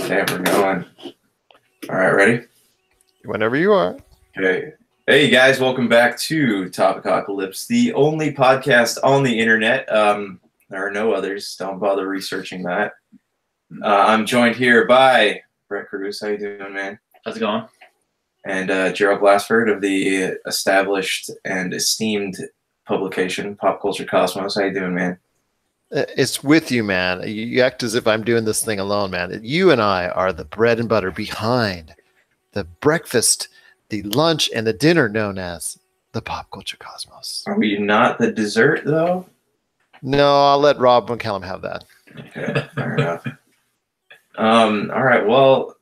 Okay, we're going. All right, ready? Whenever you are. Okay. Hey, guys, welcome back to Topicocalypse, the only podcast on the internet. There are no others. Don't bother researching that. I'm joined here by Brett Cruz. How you doing, man? How's it going? And Gerald Glassford of the established and esteemed publication Pop Culture Cosmos. How you doing, man? It's with you, man. You act as if I'm doing this thing alone, man. You and I are the bread and butter behind the breakfast, the lunch, and the dinner known as the Pop Culture Cosmos. Are we not the dessert, though? No, I'll let Rob McCallum have that. Okay, fair enough. All right, well,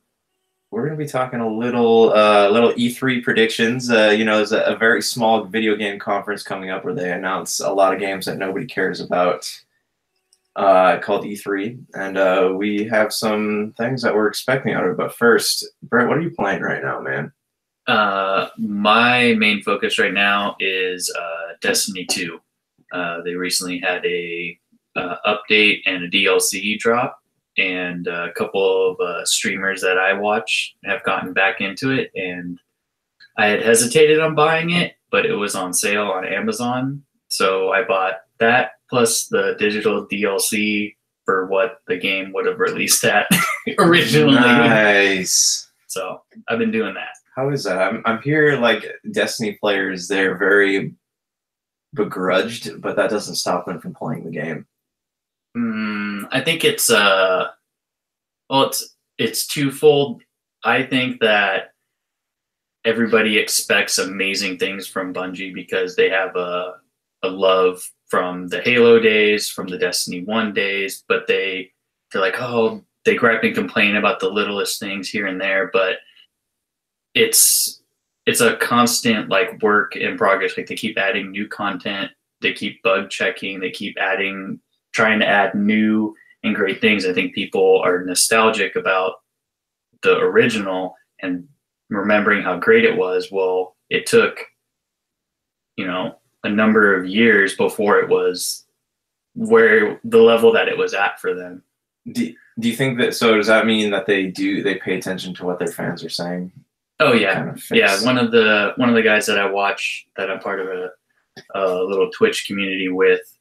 we're going to be talking a little E3 predictions. There's a very small video game conference coming up where they announce a lot of games that nobody cares about. Called E3, and we have some things that we're expecting out of it. But first, Brett, what are you playing right now, man? My main focus right now is Destiny 2. They recently had a update and a DLC drop, and a couple of streamers that I watch have gotten back into it, and I had hesitated on buying it, but it was on sale on Amazon, so I bought that plus the digital DLC for what the game would have released at originally. Nice. So I've been doing that. How is that? I'm here, like, Destiny players, they're very begrudged, but that doesn't stop them from playing the game. I think it's it's twofold. I think that everybody expects amazing things from Bungie because they have a love from the Halo days, from the Destiny 1 days, but they're like, oh, they gripe and complain about the littlest things here and there, but it's a constant, like, work in progress. Like, they keep adding new content, they keep bug checking, they keep trying to add new and great things. I think people are nostalgic about the original and remembering how great it was. Well, it took, a number of years before it was where the level that it was at for them. Do you think that, so does that mean that they pay attention to what their fans are saying? Oh yeah. Yeah. One of the guys that I watch, that I'm part of a little Twitch community with,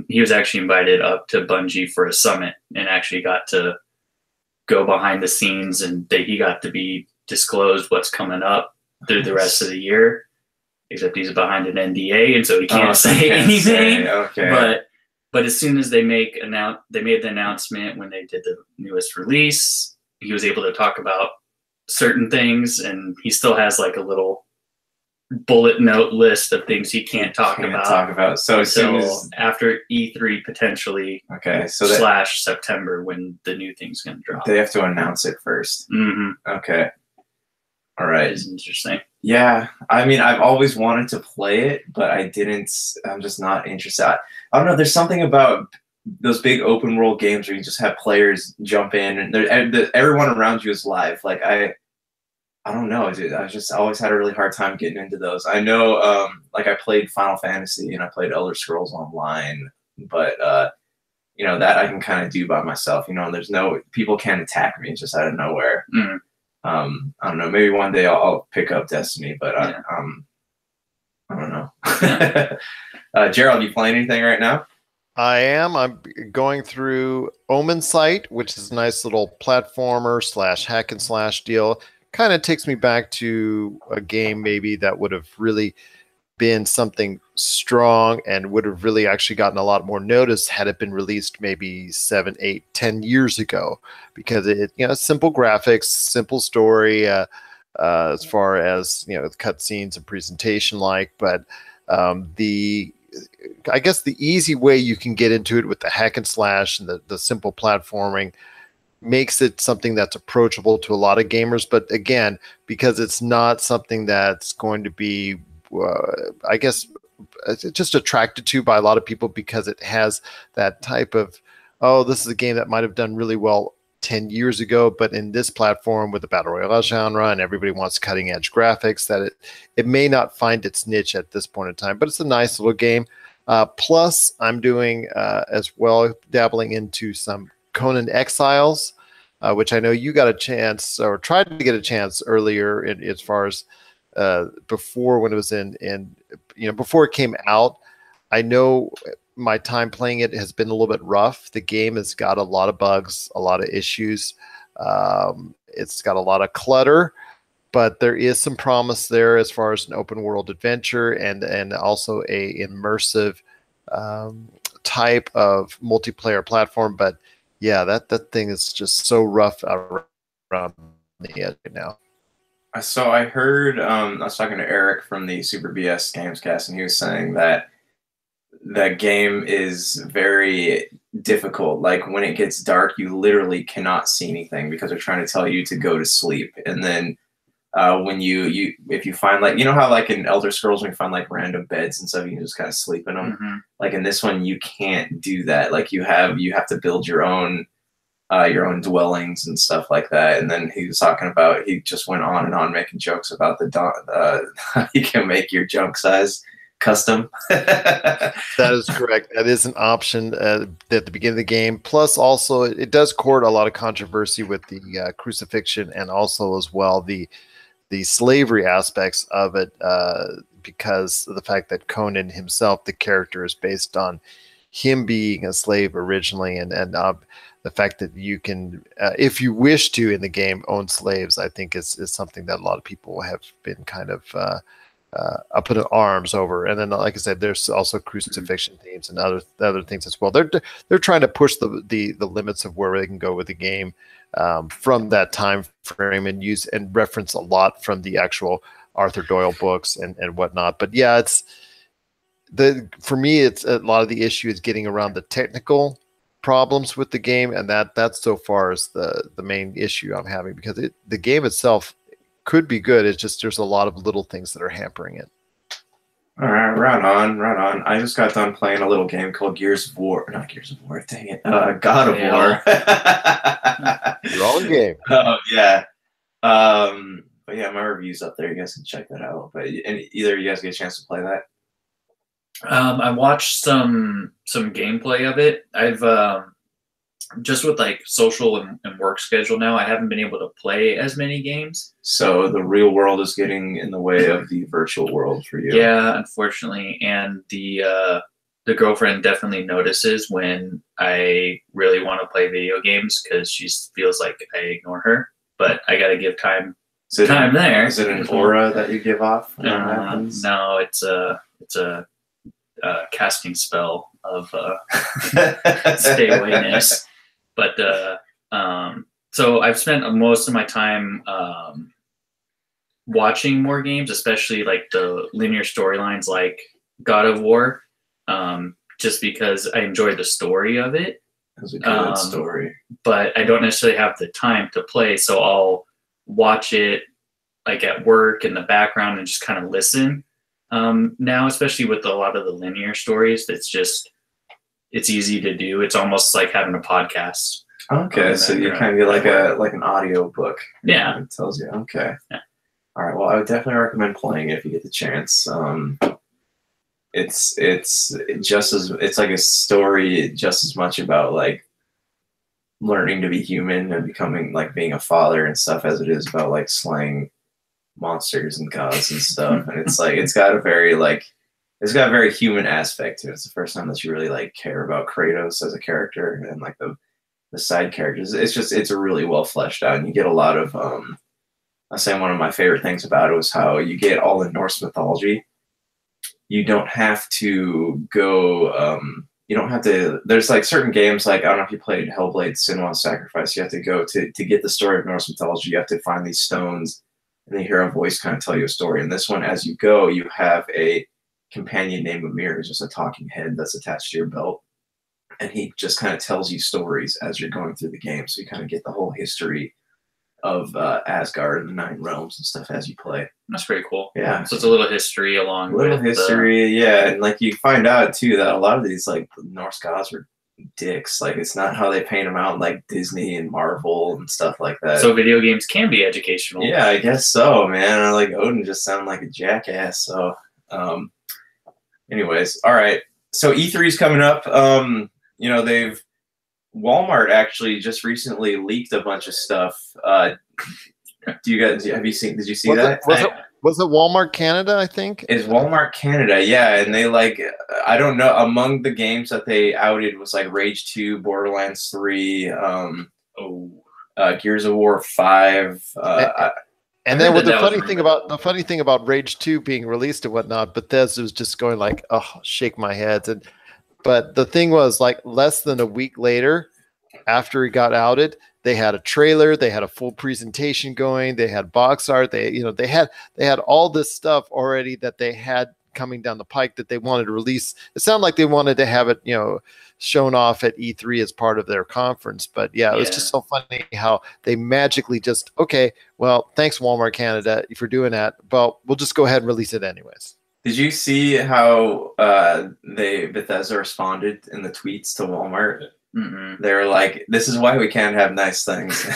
he was actually invited up to Bungie for a summit and actually got to go behind the scenes, and he got to be disclosed what's coming up through the rest of the year. Except he's behind an NDA, and so he can't say anything. Okay. But as soon as they made the announcement when they did the newest release, he was able to talk about certain things, and he still has like a little bullet note list of things he can't talk about. So as soon as after E3 potentially, / September, when the new thing's going to drop, they have to announce it first. Mm-hmm. Okay. All right. It's interesting. Yeah, I mean, I've always wanted to play it, but I'm just not interested. I don't know. There's something about those big open world games where you just have players jump in and everyone around you is live. Like, I don't know, dude. I just always had a really hard time getting into those. I know, like, I played Final Fantasy and I played Elder Scrolls Online, but that I can kind of do by myself. And people can't attack me just out of nowhere. Mm-hmm. I don't know. Maybe one day I'll pick up Destiny, but I don't know. Gerald, you playing anything right now? I am. I'm going through Omen Sight, which is a nice little platformer / hack and slash deal. Kind of takes me back to a game maybe that would have really been something strong and would have really actually gotten a lot more notice had it been released maybe 7, 8, 10 years ago, because it, simple graphics, simple story, as far as, cutscenes and presentation, but I guess the easy way you can get into it with the hack and slash and the simple platforming makes it something that's approachable to a lot of gamers. But again, because it's not something that's going to be, I guess, just attracted to by a lot of people because it has that type of, oh, this is a game that might have done really well 10 years ago, but in this platform with the battle royale genre and everybody wants cutting edge graphics, that it may not find its niche at this point in time, but it's a nice little game. Plus I'm doing as well, dabbling into some Conan Exiles, which I know you got a chance or tried to get a chance earlier as far as before when it was before it came out. I know my time playing it has been a little bit rough. The game has got a lot of bugs, a lot of issues. It's got a lot of clutter, but there is some promise there as far as an open world adventure and also a immersive type of multiplayer platform. But yeah, that thing is just so rough around the edge right now. So I heard, I was talking to Eric from the Super BS Gamescast, and he was saying that the game is very difficult. Like when it gets dark, you literally cannot see anything because they're trying to tell you to go to sleep. And then when if you find, like, you know how like in Elder Scrolls when you find like random beds and stuff, you can just kind of sleep in them. Mm-hmm. Like in this one, you can't do that. Like you have to build your own dwellings and stuff like that. And then he was talking about, he just went on and on making jokes about you can make your junk size custom. That is correct. That is an option at the beginning of the game. Plus, also, it does court a lot of controversy with the crucifixion and also as well the slavery aspects of it, because of the fact that Conan himself, the character, is based on him being a slave originally, and the fact that you can, if you wish to in the game, own slaves, I think is something that a lot of people have been kind of up in arms over. And then, like I said, there's also crucifixion themes and other things as well. They're trying to push the limits of where they can go with the game from that time frame and use and reference a lot from the actual Arthur Doyle books and whatnot. But yeah, for me, it's a lot of the issue is getting around the technical problems with the game, and that's so far is the main issue I'm having, because the game itself could be good. It's just there's a lot of little things that are hampering it. All right, right on. I just got done playing a little game called God of War. Dang it, God of War. Wrong game. Oh yeah. But yeah, my review's up there. You guys can check that out. But either you guys get a chance to play that? I watched some gameplay of it. I've just with like social and work schedule now, I haven't been able to play as many games. So the real world is getting in the way of the virtual world for you. Yeah, unfortunately. And the girlfriend definitely notices when I really want to play video games because she feels like I ignore her. But I got to give time there. Is it an aura that you give off? No, it's a casting spell of stay awayness. But so I've spent most of my time watching more games, especially like the linear storylines like God of War, just because I enjoy the story of it. It was a good story. But I don't necessarily have the time to play, so I'll watch it like at work in the background and just kind of listen. Now, especially with a lot of the linear stories, it's easy to do. It's almost like having a podcast. Okay, so you kind of get like an audio book. Yeah, it tells you. Okay. Yeah. All right. Well, I would definitely recommend playing it if you get the chance. It's like a story just as much about like learning to be human and becoming like being a father and stuff as it is about like slaying monsters and gods and stuff. And it's like it's got a very human aspect to it. It's the first time that you really like care about Kratos as a character and like the side characters. It's a really well fleshed out, and you get a lot of I say one of my favorite things about it was how you get all the Norse mythology. You don't have to go you don't have to, there's like certain games, like I don't know if you played Hellblade Senua's Sacrifice, you have to go to get the story of Norse mythology, you have to find these stones and then hear a voice kind of tell you a story. And this one, as you go, you have a companion named Ymir, who's just a talking head that's attached to your belt. And he just kind of tells you stories as you're going through the game. So you kind of get the whole history of Asgard and the 9 realms and stuff as you play. That's pretty cool. Yeah. So it's a little history along with history, yeah. And like you find out too that a lot of these like Norse gods were dicks. Like it's not how they paint them out like Disney and Marvel and stuff like that. So video games can be educational. Yeah, I guess so, man. Like Odin just sounded like a jackass. So anyways, all right. So E3's coming up. You know, they've Walmart actually just recently leaked a bunch of stuff. Do you guys have you seen? Did you see that? Was it Walmart Canada? I think it's Walmart Canada. Yeah, and they I don't know. Among the games that they outed was like Rage 2, Borderlands 3, Gears of War 5. And then with the funny thing about Rage 2 being released and whatnot, Bethesda was just going like, oh, shake my head. But the thing was, like, less than a week later, after he got outed, they had a trailer, they had a full presentation going, they had box art, they had all this stuff already that they had coming down the pike that they wanted to release. It sounded like they wanted to have it, shown off at E3 as part of their conference. But yeah, it was just so funny how they magically just, okay, well, thanks Walmart Canada for doing that, but we'll just go ahead and release it anyways. Did you see how Bethesda responded in the tweets to Walmart? Mm-hmm. They were like, "This is why we can't have nice things."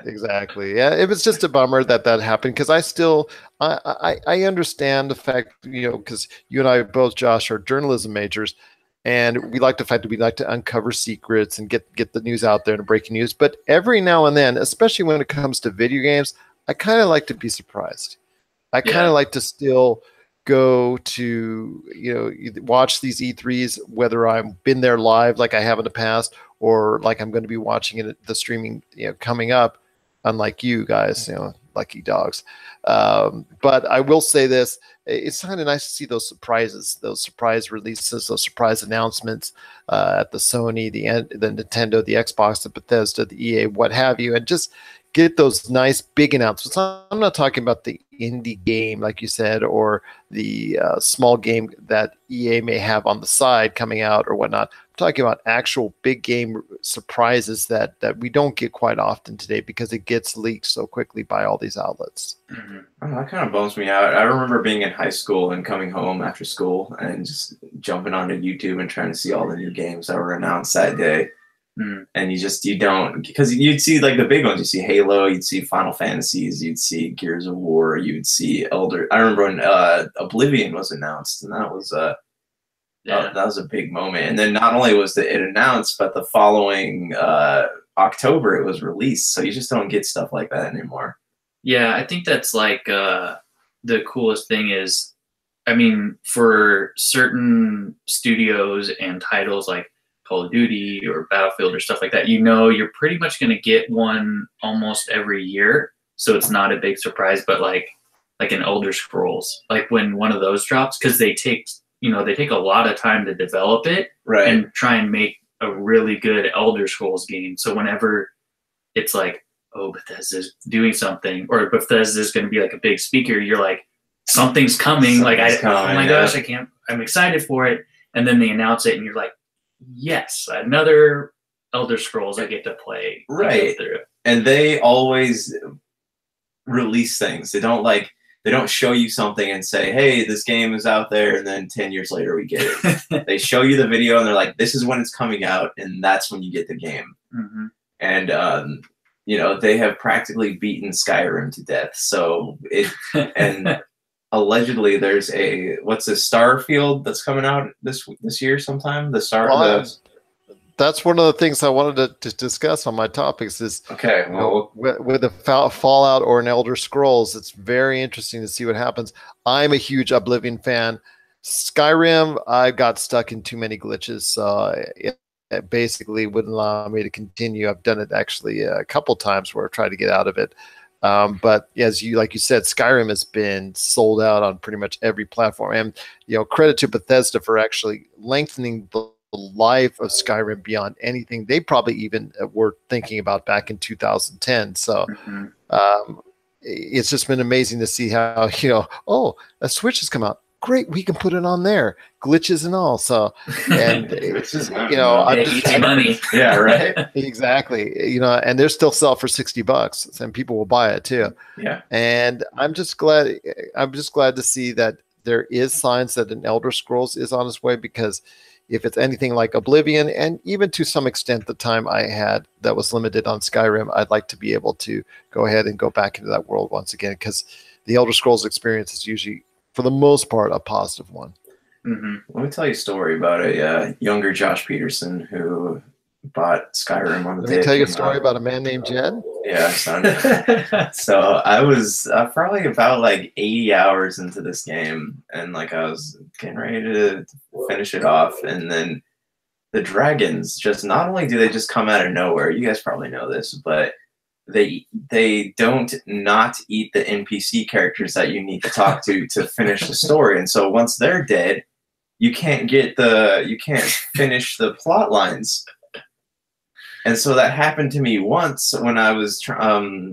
Exactly. Yeah, it was just a bummer that happened because I understand the fact, because you and I both, Josh, are journalism majors, and we like the fact that we like to uncover secrets and get the news out there and breaking news. But every now and then, especially when it comes to video games, I kind of like to be surprised. I kind of like to still go to, watch these E3s, whether I've been there live like I have in the past, or like I'm going to be watching it, the streaming, coming up, unlike you guys, lucky dogs. But I will say this, it's kind of nice to see those surprises, those surprise releases, those surprise announcements at the Sony, the Nintendo, the Xbox, the Bethesda, the EA, what have you, and just get those nice big announcements. I'm not talking about the indie game, like you said, or the small game that EA may have on the side coming out or whatnot. I'm talking about actual big game surprises that we don't get quite often today because it gets leaked so quickly by all these outlets. Mm-hmm. I don't know, that kind of bums me out. I remember being in high school and coming home after school and just jumping onto YouTube and trying to see all the new games that were announced that day. And you don't, because you'd see like the big ones. You see Halo, you'd see Final Fantasies, you'd see Gears of War, you'd see Elder. I remember when Oblivion was announced, and that was that was a big moment. And then not only was it announced, but the following October it was released. So you just don't get stuff like that anymore. Yeah, I think that's like the coolest thing is, I mean, for certain studios and titles like Call of Duty or Battlefield or stuff like that, you're pretty much going to get one almost every year, so it's not a big surprise. But like an Elder Scrolls, like when one of those drops, because they take a lot of time to develop it, right, and try and make a really good Elder Scrolls game. So whenever it's like, oh, Bethesda's doing something, or Bethesda's going to be like a big speaker, you're like, something's coming. Oh my gosh, I'm excited for it. And then they announce it, and you're like, yes, another Elder Scrolls I get to play. Right. And they always release things. They don't show you something and say, hey, this game is out there, and then 10 years later we get it. They show you the video and they're like, this is when it's coming out, and that's when you get the game. Mm-hmm. And they have practically beaten Skyrim to death. So and allegedly there's what's this, Starfield that's coming out this year sometime? That's one of the things I wanted to discuss on my topics is, okay, well, with a Fallout or an Elder Scrolls, it's very interesting to see what happens. I'm a huge Oblivion fan. Skyrim, I got stuck in too many glitches, so it basically wouldn't allow me to continue. I've done it actually a couple times where I've tried to get out of it. But like you said, Skyrim has been sold out on pretty much every platform. And, credit to Bethesda for actually lengthening the life of Skyrim beyond anything they probably even were thinking about back in 2010. So it's just been amazing to see how, a Switch has come out. Great, we can put it on there, glitches and all. So, and it's just, money. Yeah, right. Exactly. And they're still sell for $60, and people will buy it too. Yeah. And I'm just glad to see that there is signs that an Elder Scrolls is on its way, because if it's anything like Oblivion, and even to some extent the time I had that was limited on Skyrim, I'd like to be able to go ahead and go back into that world once again, because the Elder Scrolls experience is usually, for the most part, a positive one. Mm-hmm. Let me tell you a story about a younger Josh Peterson who bought Skyrim on the Let day me it tell you a came story out. about a man named Jed. Yeah, son. So I was probably about like 80 hours into this game, and like I was getting ready to finish it off, and then the dragons just not only do they just come out of nowhere, you guys probably know this, but they don't not eat the NPC characters that you need to talk to finish the story, and so once they're dead, you can't finish the plot lines. And so that happened to me once when I was,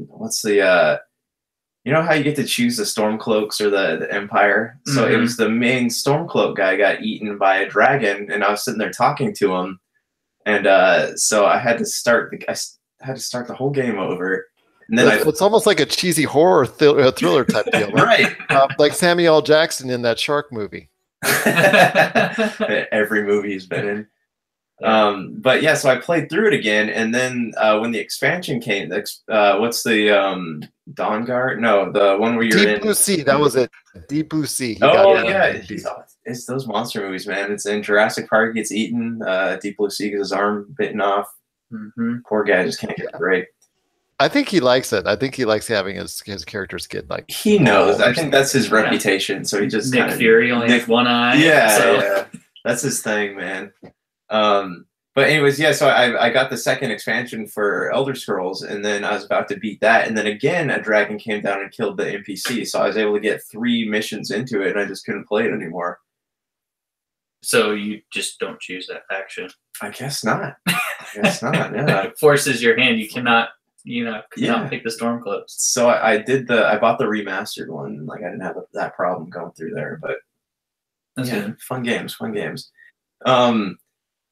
what's the, you know how you get to choose the Stormcloaks or the Empire? So it was the main Stormcloak guy got eaten by a dragon, and I was sitting there talking to him, and so I had to start the whole game over. And then it's almost like a cheesy horror thriller type deal, right? Like Samuel L. Jackson in that shark movie. Every movie he's been in. But yeah, so I played through it again, and then when the expansion came, what's the Dawnguard? No, the one where you're Deep Blue Sea. That was it. Deep Blue Sea. It's those monster movies, man. It's in Jurassic Park. He gets eaten. Deep Blue Sea gets his arm bitten off. Poor guy just can't get a break. I think he likes it. I think he likes having his characters get like. He knows. I think that's his reputation. So he just Nick Fury only has one eye. Yeah, that's his thing, man. But anyways, yeah, so I got the second expansion for Elder Scrolls, and then I was about to beat that, and then again a dragon came down and killed the NPC, so I was able to get 3 missions into it, and I just couldn't play it anymore. So you just don't choose that faction? I guess not. Yeah. It forces your hand. You cannot pick the Stormcloaks. So I bought the remastered one, like I didn't have that problem going through there, but that's good. Fun games.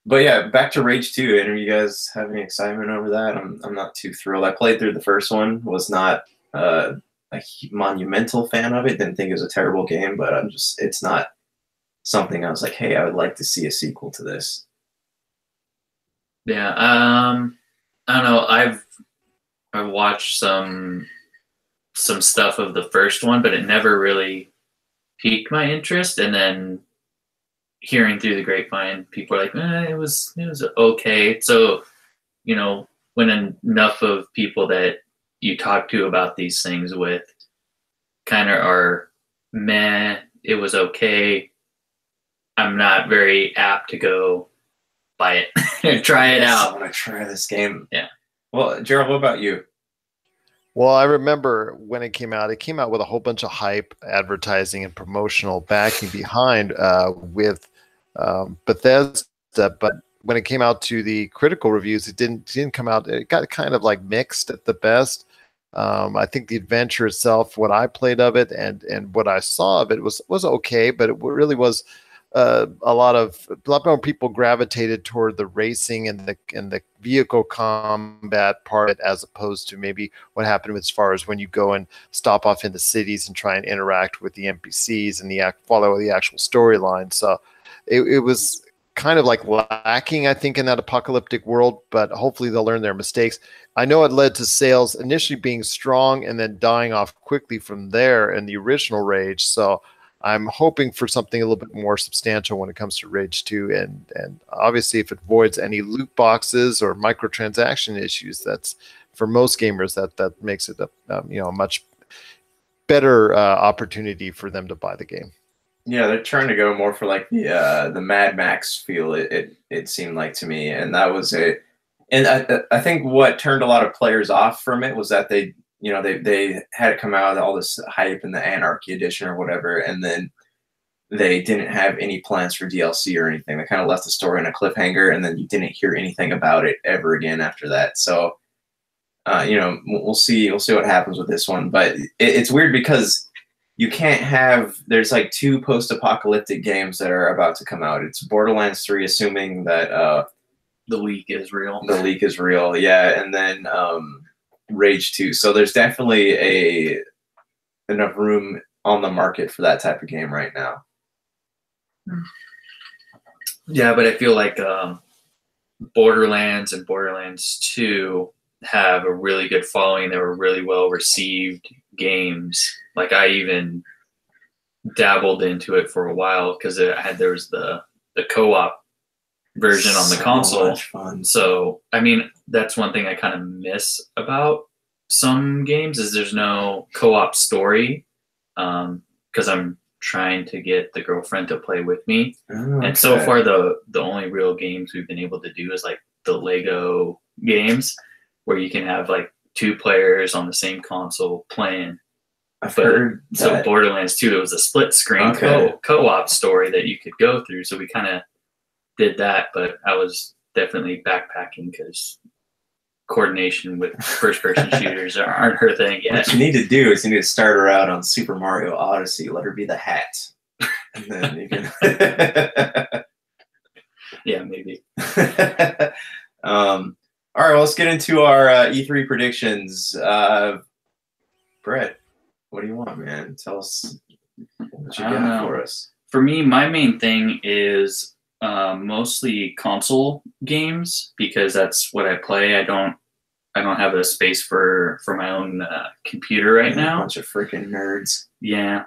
But yeah, back to Rage 2. Any of you guys have any excitement over that? I'm not too thrilled. I played through the first one, was not a monumental fan of it. Didn't think it was a terrible game, but it's not something I was like, hey, I would like to see a sequel to this. Yeah, I don't know. I've watched some stuff of the first one, but it never really piqued my interest, and then hearing through the grapevine, people are like, it was okay. So, when enough of people that you talk to about these things with kind of are meh, it was okay, I'm not very apt to go buy it and try it out. I want to try this game. Yeah. Well, Gerald, what about you? Well, I remember when it came out with a whole bunch of hype, advertising, and promotional backing behind with Bethesda. But when it came out to the critical reviews, it didn't come out. It got kind of like mixed at the best. I think the adventure itself, what I played of it, and what I saw of it was okay, but it really was a lot more people gravitated toward the racing and the vehicle combat part, as opposed to maybe what happened as far as when you go and stop off into cities and try and interact with the NPCs and follow the actual storyline. So it was kind of like lacking, I think, in that apocalyptic world, but hopefully they'll learn their mistakes. I know it led to sales initially being strong and then dying off quickly from there in the original Rage. So I'm hoping for something a little bit more substantial when it comes to Rage 2, and obviously if it avoids any loot boxes or microtransaction issues, that's for most gamers that makes it a much better opportunity for them to buy the game. Yeah, they're trying to go more for like the Mad Max feel. It seemed like to me, and that was it. And I think what turned a lot of players off from it was that they had it come out with all this hype in the Anarchy Edition or whatever, and then they didn't have any plans for DLC or anything. They kind of left the story in a cliffhanger, and then you didn't hear anything about it ever again after that. So, we'll see what happens with this one. But it's weird because you can't have. There's like 2 post-apocalyptic games that are about to come out. It's Borderlands 3, assuming that the leak is real. The leak is real, yeah, and then Rage 2. So there's definitely enough room on the market for that type of game right now. Yeah, but I feel like Borderlands and Borderlands 2 have a really good following. They were really well received games. Like I even dabbled into it for a while because there was the co-op version on the console. Much fun. So, I mean, that's one thing I kind of miss about some games is there's no co-op story, because I'm trying to get the girlfriend to play with me. Oh, and so far the only real games we've been able to do is like the Lego games where you can have like 2 players on the same console playing. I've heard that. So Borderlands 2, it was a split screen co-op story that you could go through. So we kind of did that, but I was definitely backpacking because coordination with first-person shooters aren't her thing yet. What you need to do is you need to start her out on Super Mario Odyssey. Let her be the hat, and then you can. Yeah, maybe. All right, well, let's get into our E3 predictions. Brett, what do you want, man? Tell us what you got for us. For me, my main thing is mostly console games because that's what I play. I don't have a space for my own computer right now. A bunch of freaking nerds. Yeah.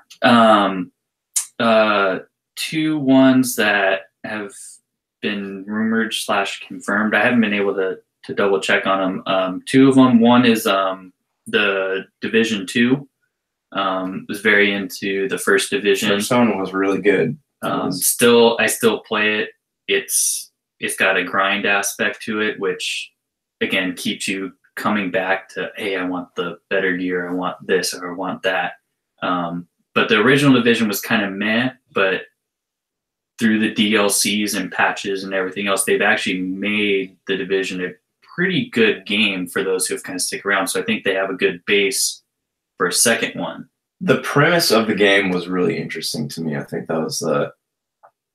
2 ones that have been rumored / confirmed. I haven't been able to double check on them. 2 of them. One is the Division 2. Was very into the first Division. First one was really good. I still play it. It's got a grind aspect to it, which again keeps you coming back to, hey, I want the better gear, I want this, or I want that. But the original Division was kind of meh, but through the DLCs and patches and everything else, they've actually made the Division a pretty good game for those who have kind of stick around. So I think they have a good base for a second one. The premise of the game was really interesting to me. I think that was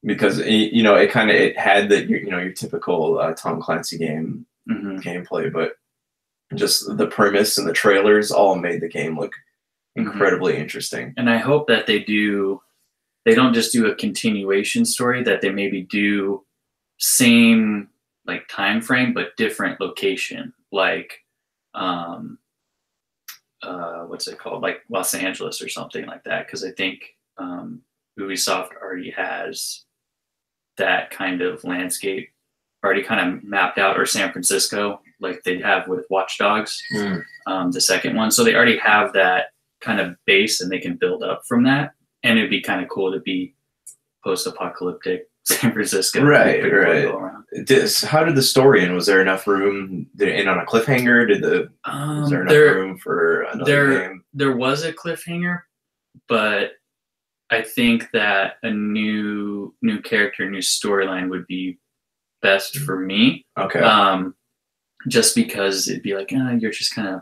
because it had your typical Tom Clancy game gameplay, but just the premise and the trailers all made the game look incredibly interesting. And I hope that they don't just do a continuation story, that they maybe do same like time frame but different location, like what's it called, like Los Angeles or something like that, because I think Ubisoft already has that kind of landscape already kind of mapped out, or San Francisco like they have with Watch Dogs, the second one. So they already have that kind of base and they can build up from that. And it'd be kind of cool to be post-apocalyptic San Francisco. Right. How did the story end? Was there enough room? Did it end on a cliffhanger? Was there enough room for another game? There was a cliffhanger, but I think that a new character, new storyline would be best for me. Okay. Just because it'd be like, you're just kind of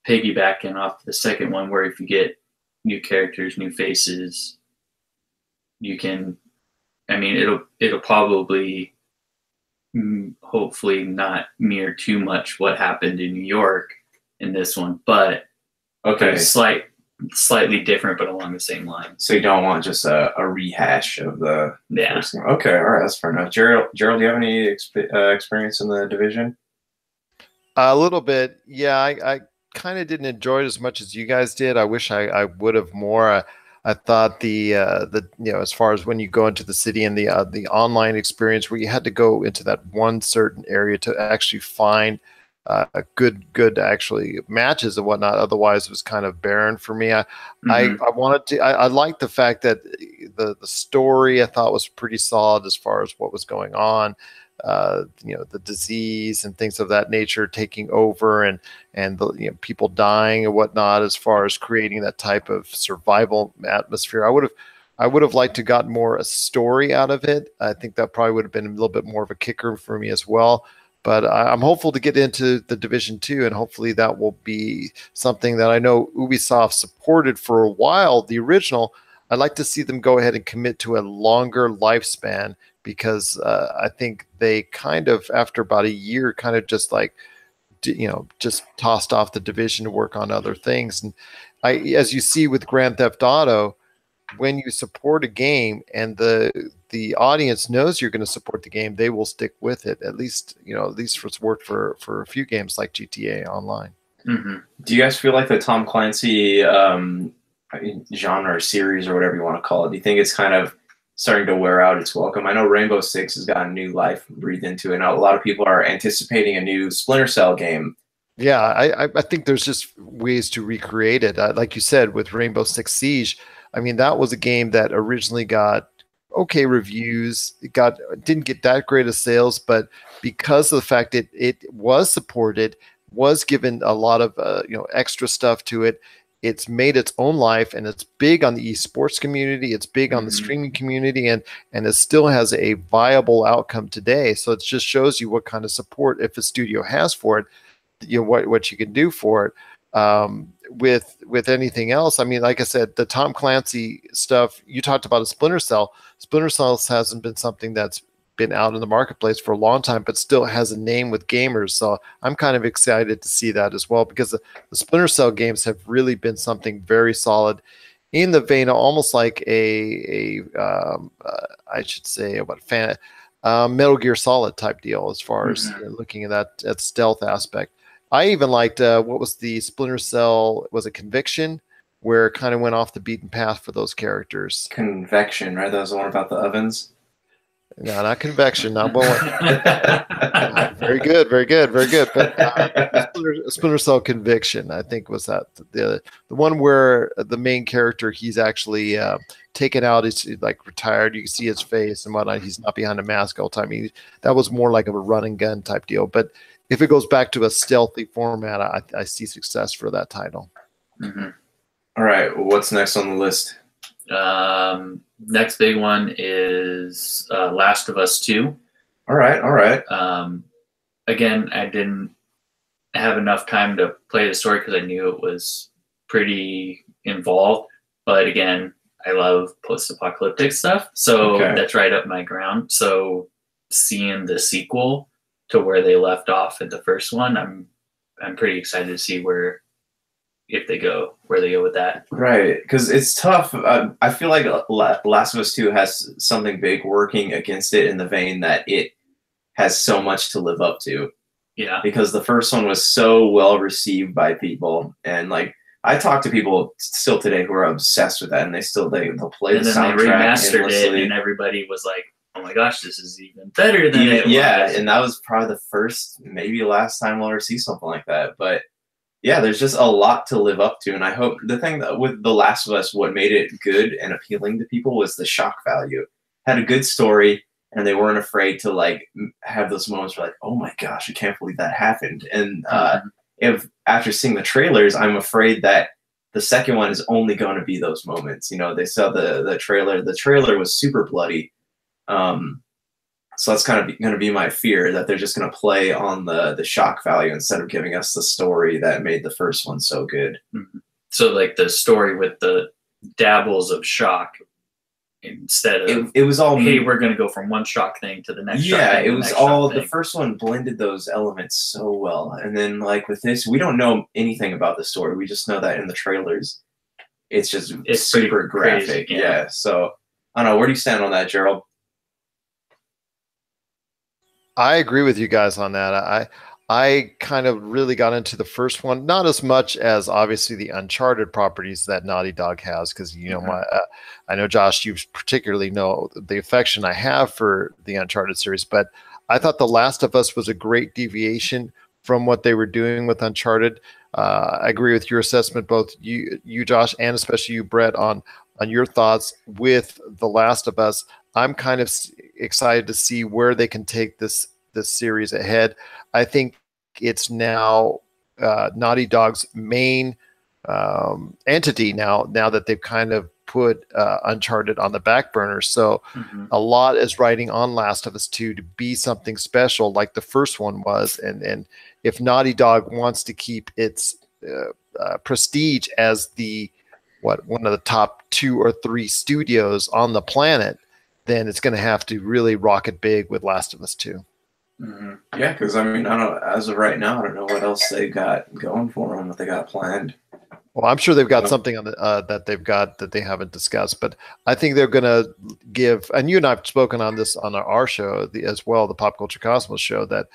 piggybacking off the second one, where if you get new characters, new faces, you can, it'll probably hopefully not mirror too much what happened in New York in this one, but okay, slightly different, but along the same line. So you don't want just a rehash of the first game. Okay, all right, that's fair enough. Gerald, do you have any experience in the Division? A little bit, yeah. I kind of didn't enjoy it as much as you guys did. I wish I would have more. I thought the as far as when you go into the city and the online experience where you had to go into that one certain area to actually find good actually matches and whatnot. Otherwise, it was kind of barren for me. I wanted to. I liked the fact that the story I thought was pretty solid as far as what was going on. The disease and things of that nature taking over, and the people dying and whatnot, as far as creating that type of survival atmosphere. I would have liked to got more a story out of it. I think that probably would have been a little bit more of a kicker for me as well. But I'm hopeful to get into the Division 2, and hopefully that will be something that I know Ubisoft supported for a while. The original, I'd like to see them go ahead and commit to a longer lifespan, because I think they kind of, after about a year, kind of just like, just tossed off the Division to work on other things. And as you see with Grand Theft Auto, when you support a game and the audience knows you're going to support the game, they will stick with it. At least it's worked for a few games like GTA Online. Mm-hmm. Do you guys feel like the Tom Clancy genre or series or whatever you want to call it, do you think it's kind of starting to wear out its welcome. I know Rainbow Six has got a new life breathed into it. Now a lot of people are anticipating a new Splinter Cell game. Yeah, I think there's just ways to recreate it. Like you said, with Rainbow Six Siege, I mean, that was a game that originally got okay reviews. It didn't get that great of sales, but because of the fact that it was supported, was given a lot of extra stuff to it, it's made its own life, and it's big on the esports community. It's big on the streaming community, and it still has a viable outcome today. So it just shows you what kind of support, if a studio has for it, what you can do for it. With anything else, I mean, like I said, the Tom Clancy stuff, you talked about a Splinter Cell. Splinter Cell hasn't been something that's been out in the marketplace for a long time, but still has a name with gamers. So I'm kind of excited to see that as well, because the Splinter Cell games have really been something very solid, in the vein of almost like I should say, Metal Gear Solid type deal, as far as looking at that stealth aspect. I even liked what was the Splinter Cell? Was it Conviction, where it kind of went off the beaten path for those characters? Convection, right? That was the one about the ovens. No, not Convection. Not one. Very good, very good, very good. But Splinter Cell Conviction, I think, was that the one where the main character, he's actually taken out. He's like retired. You can see his face and whatnot. He's not behind a mask all the time. That was more like a run and gun type deal. But if it goes back to a stealthy format, I see success for that title. All right, what's next on the list? Next big one is Last of Us 2. All right. Again, I didn't have enough time to play the story because I knew it was pretty involved. But again, I love post-apocalyptic stuff, so that's right up my ground. So seeing the sequel to where they left off at the first one, I'm pretty excited to see where they go with that. Right, because it's tough. I feel like Last of Us 2 has something big working against it, in the vein that it has so much to live up to. Yeah. Because the first one was so well received by people, and like I talk to people still today who are obsessed with that, and they'll play the soundtrack. And then they remastered it, and everybody was like, "Oh my gosh, this is even better than it was." Yeah, and that was probably the first, maybe last time we'll ever see something like that. But yeah, there's just a lot to live up to, and I hope the thing that with The Last of Us, what made it good and appealing to people was the shock value. Had a good story, and they weren't afraid to like have those moments where like, oh my gosh, I can't believe that happened. And if after seeing the trailers, I'm afraid that the second one is only going to be those moments. You know, they saw the trailer. The trailer was super bloody. So that's kind of going to be my fear, that they're just going to play on the shock value instead of giving us the story that made the first one so good. So like the story with the dabbles of shock, instead of it was all, hey, we're going to go from one shock thing to the next. Yeah, it was all, the first one blended those elements so well, and then like with this, we don't know anything about the story. We just know that in the trailers, it's super graphic. Crazy, yeah. So I don't know. Where do you stand on that, Gerald? I agree with you guys on that. I kind of really got into the first one, not as much as obviously the Uncharted properties that Naughty Dog has, because I know Josh, you particularly know the affection I have for the Uncharted series, but I thought The Last of Us was a great deviation from what they were doing with Uncharted. I agree with your assessment, both you Josh, and especially you, Brett, on your thoughts with The Last of Us. I'm kind of excited to see where they can take this series ahead. I think it's now Naughty Dog's main entity now that they've kind of put Uncharted on the back burner. So a lot is riding on Last of Us 2 to be something special like the first one was. And if Naughty Dog wants to keep its prestige as one of the top 2 or 3 studios on the planet, then it's going to have to really rock it big with Last of Us 2. Yeah, because I mean, I don't. As of right now, I don't know what else they got going for them, what they got planned. Well, I'm sure they've got something on that they haven't discussed, but I think they're going to give. And you and I have spoken on this on our show as well, the Pop Culture Cosmos show, that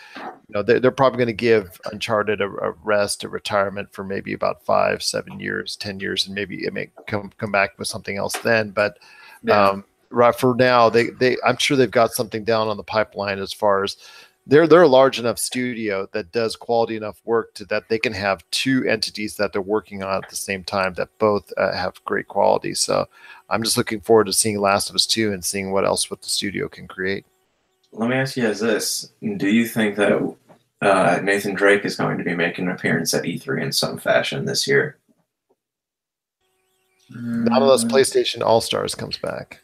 they're probably going to give Uncharted a rest, a retirement for maybe about 5, 7 years, 10 years, and maybe it may come back with something else then. But right for now, I'm sure they've got something down on the pipeline as far as they're a large enough studio that does quality enough work to that they can have two entities that they're working on at the same time that both have great quality. So I'm just looking forward to seeing Last of Us 2 and seeing what else what the studio can create. Let me ask you guys this: do you think that Nathan Drake is going to be making an appearance at E3 in some fashion this year? Not unless PlayStation All Stars comes back.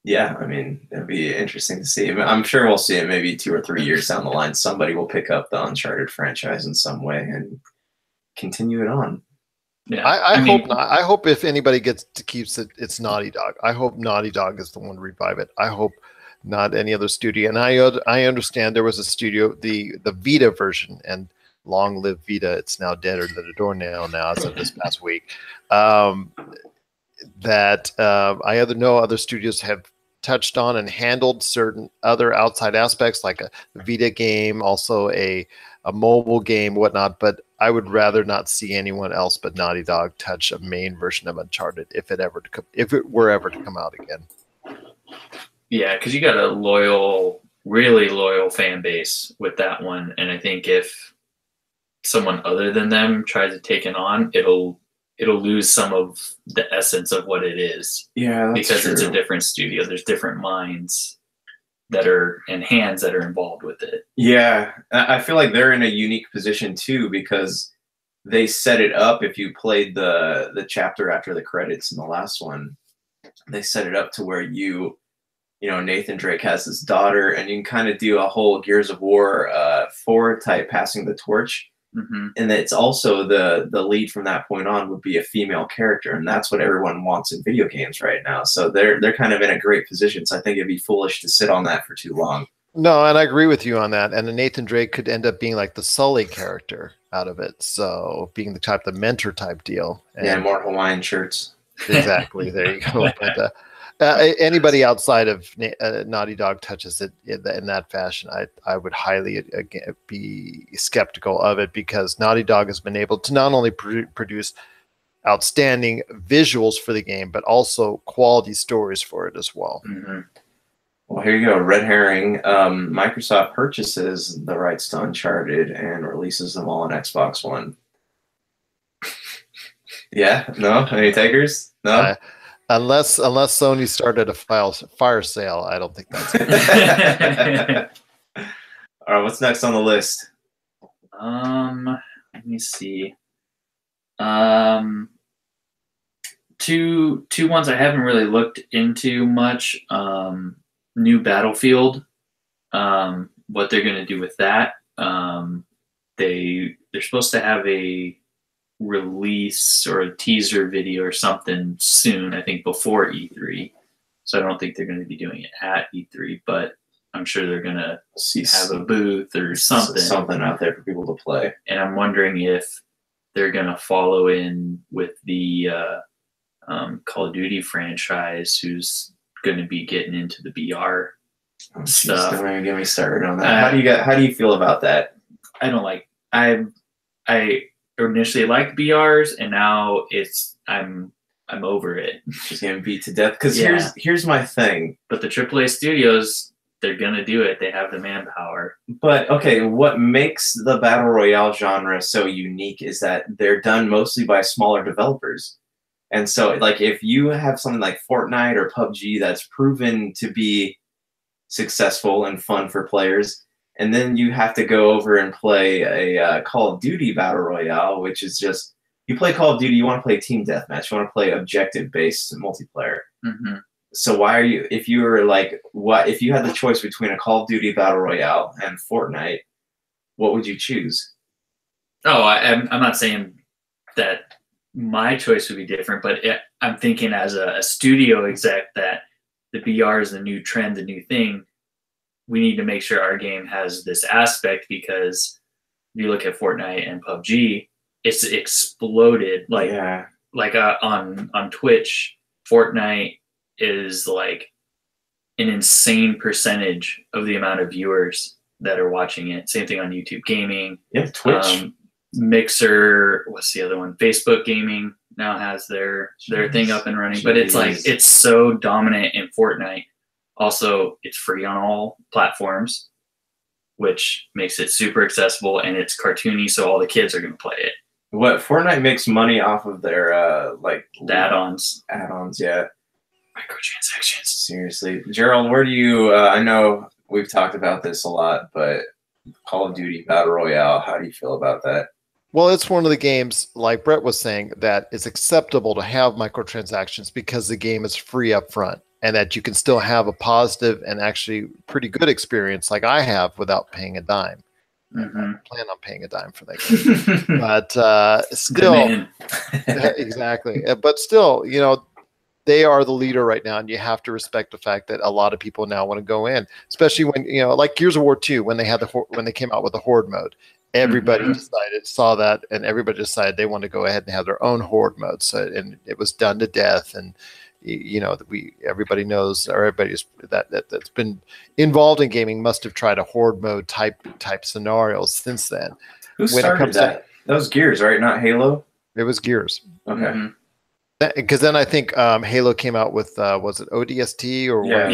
Yeah, I mean, it'd be interesting to see. I'm sure we'll see it maybe 2 or 3 years down the line. Somebody will pick up the Uncharted franchise in some way and continue it on. Yeah, I hope not. I hope if anybody gets to keeps it, it's Naughty Dog. I hope Naughty Dog is the one to revive it. I hope not any other studio. And I understand there was a studio, the Vita version, and long live Vita. It's now dead or the doornail now as of this past week. That I know other studios have touched on and handled certain other outside aspects like a Vita game, also a mobile game, whatnot. But I would rather not see anyone else but Naughty Dog touch a main version of Uncharted if it were ever to come out again. Yeah, because you got a really loyal fan base with that one, and I think if someone other than them tries to take it on, it'll lose some of the essence of what it is. Yeah, that's because true. It's a different studio. There's different minds that are and hands that are involved with it. Yeah, I feel like they're in a unique position too because they set it up. If you played the chapter after the credits in the last one, they set it up to where Nathan Drake has his daughter, and you can kind of do a whole Gears of War 4 type passing the torch. Mm-hmm. And it's also the lead from that point on would be a female character, and that's what everyone wants in video games right now. So they're kind of in a great position. So I think it'd be foolish to sit on that for too long. No, and I agree with you on that. And Nathan Drake could end up being like the Sully character out of it. So being the mentor type deal. And yeah, more Hawaiian shirts. Exactly. There you go. But anybody outside of Naughty Dog touches it in that fashion, I would highly be skeptical of it because Naughty Dog has been able to not only produce outstanding visuals for the game, but also quality stories for it as well. Mm-hmm. Well, here you go. Red herring. Microsoft purchases the rights to Uncharted and releases them all on Xbox One. Yeah? No? Any takers? No? Unless Sony started a fire sale, I don't think that's good. All right, what's next on the list? Let me see. Two ones I haven't really looked into much. New Battlefield. What they're going to do with that? They're supposed to have a release or a teaser video or something soon, I think before E3. So I don't think they're going to be doing it at E3, but I'm sure they're going to have a booth or something out there for people to play. And I'm wondering if they're going to follow in with the Call of Duty franchise, who's going to be getting into the VR stuff. Don't even get me started on that. How do you feel about that? I don't like. I initially liked BRs, and now I'm over it. Just getting beat to death. Because here's my thing. But the AAA studios, they're gonna do it. They have the manpower. But okay, what makes the battle royale genre so unique is that they're done mostly by smaller developers. And so, like, if you have something like Fortnite or PUBG that's proven to be successful and fun for players, and then you have to go over and play a Call of Duty Battle Royale, which is just, you play Call of Duty, you want to play team deathmatch, you want to play objective-based multiplayer. Mm-hmm. So why are you, if you had the choice between a Call of Duty Battle Royale and Fortnite, what would you choose? Oh, I'm not saying that my choice would be different, but I'm thinking as a studio exec that the BR is the new trend, the new thing. We need to make sure our game has this aspect, because if you look at Fortnite and PUBG, it's exploded. On Twitch, Fortnite is like an insane percentage of the amount of viewers that are watching it. Same thing on YouTube Gaming. Yeah, Twitch. Mixer, what's the other one? Facebook Gaming. now has their thing up and running. But it's like it's so dominant in Fortnite. Also, it's free on all platforms, which makes it super accessible, and it's cartoony, so all the kids are going to play it. What Fortnite makes money off of their like The add-ons. Add-ons, yeah. Microtransactions. Seriously, Gerald, where do you? I know we've talked about this a lot, but Call of Duty Battle Royale, how do you feel about that? Well, it's one of the games, like Brett was saying, that is acceptable to have microtransactions because the game is free up front, and that you can still have a positive and actually pretty good experience like I have without paying a dime. Mm-hmm. I plan on paying a dime for that game. But still, exactly. But still, you know, they are the leader right now, and you have to respect the fact that a lot of people now want to go in, especially when, you know, like Gears of War 2, when they had when they came out with the Horde mode. Everybody saw that, and everybody decided they want to go ahead and have their own Horde mode. So, and it was done to death. And you know, everybody knows, or everybody's that's been involved in gaming must have tried a Horde mode type scenarios since then. Who started that? That was Gears, right? Not Halo. It was Gears. Okay. Mm-hmm. Because then I think Halo came out with was it ODST or yeah,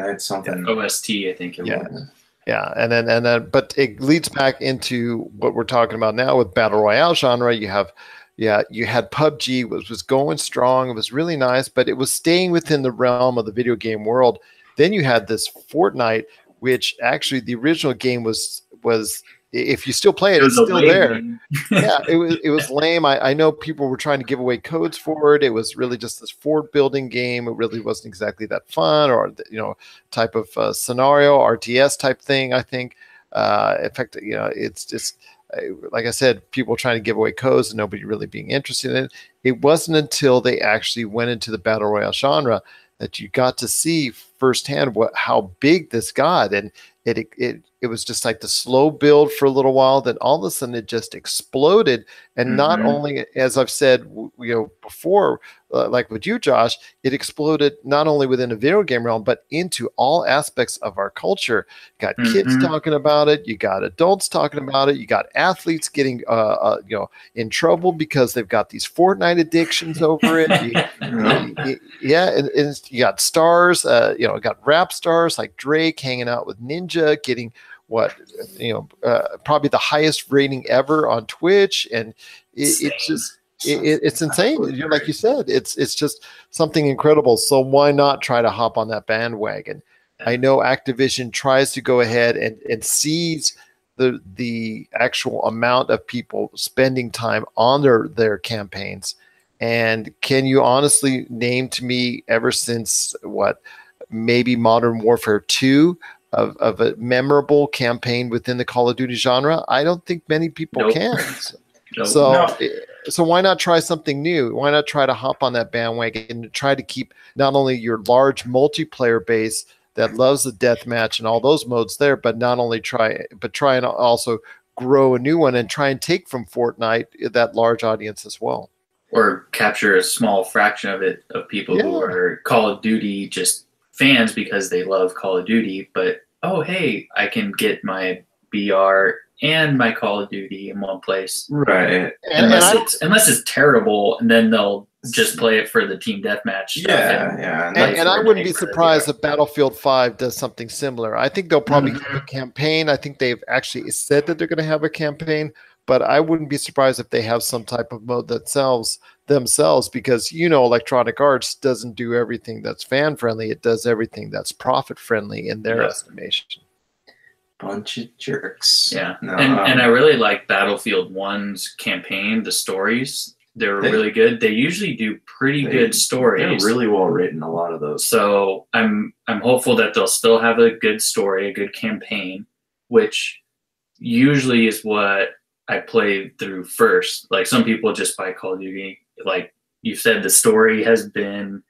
it's something OST, I think it was. Yeah, and then, but it leads back into what we're talking about now with battle royale genre. You had PUBG was going strong. It was really nice, but it was staying within the realm of the video game world. Then you had this Fortnite, which actually the original game was if you still play it, it's still there. Yeah, it was lame. I know people were trying to give away codes for it. It was really just this fort building game. It really wasn't exactly that fun, or type of scenario RTS type thing. I think, in fact, it's just like I said, people trying to give away codes and nobody really being interested in it. It wasn't until they actually went into the battle royale genre that you got to see firsthand how big this got, and it was just like the slow build for a little while. Then all of a sudden it just exploded, and not only, as I've said, before, like with you, Josh, it exploded not only within a video game realm, but into all aspects of our culture. You got kids talking about it, you got adults talking about it, you got athletes getting in trouble because they've got these Fortnite addictions over it. And you got stars, got rap stars like Drake hanging out with Ninja, getting probably the highest rating ever on Twitch, and it's just it's insane. Like you said, it's just something incredible. So why not try to hop on that bandwagon? I know Activision tries to go ahead and seize the actual amount of people spending time on their campaigns. And can you honestly name to me, ever since maybe Modern Warfare 2, of a memorable campaign within the Call of Duty genre? I don't think many people can. So why not try something new? Why not try to hop on that bandwagon and try to keep not only your large multiplayer base that loves the deathmatch and all those modes there, but try and also grow a new one and try and take from Fortnite that large audience as well. Or capture a small fraction of people who are Call of Duty just fans because they love Call of Duty, but hey, I can get my BR and my Call of Duty in one place, right? Unless it's terrible, and then they'll just play it for the team deathmatch. And I wouldn't be surprised if Battlefield 5 does something similar. I think they'll probably have a campaign. I think they've actually said that they're going to have a campaign, but I wouldn't be surprised if they have some type of mode that sells themselves, because Electronic Arts doesn't do everything that's fan friendly. It does everything that's profit friendly in their estimation. Bunch of jerks. Yeah. And I really like Battlefield 1's campaign. The stories, they're really good. They usually do pretty good stories. They're really well written, a lot of those. So I'm hopeful that they'll still have a good story, a good campaign, which usually is what I play through first. Like, some people just buy Call of Duty. Like you said, the story has been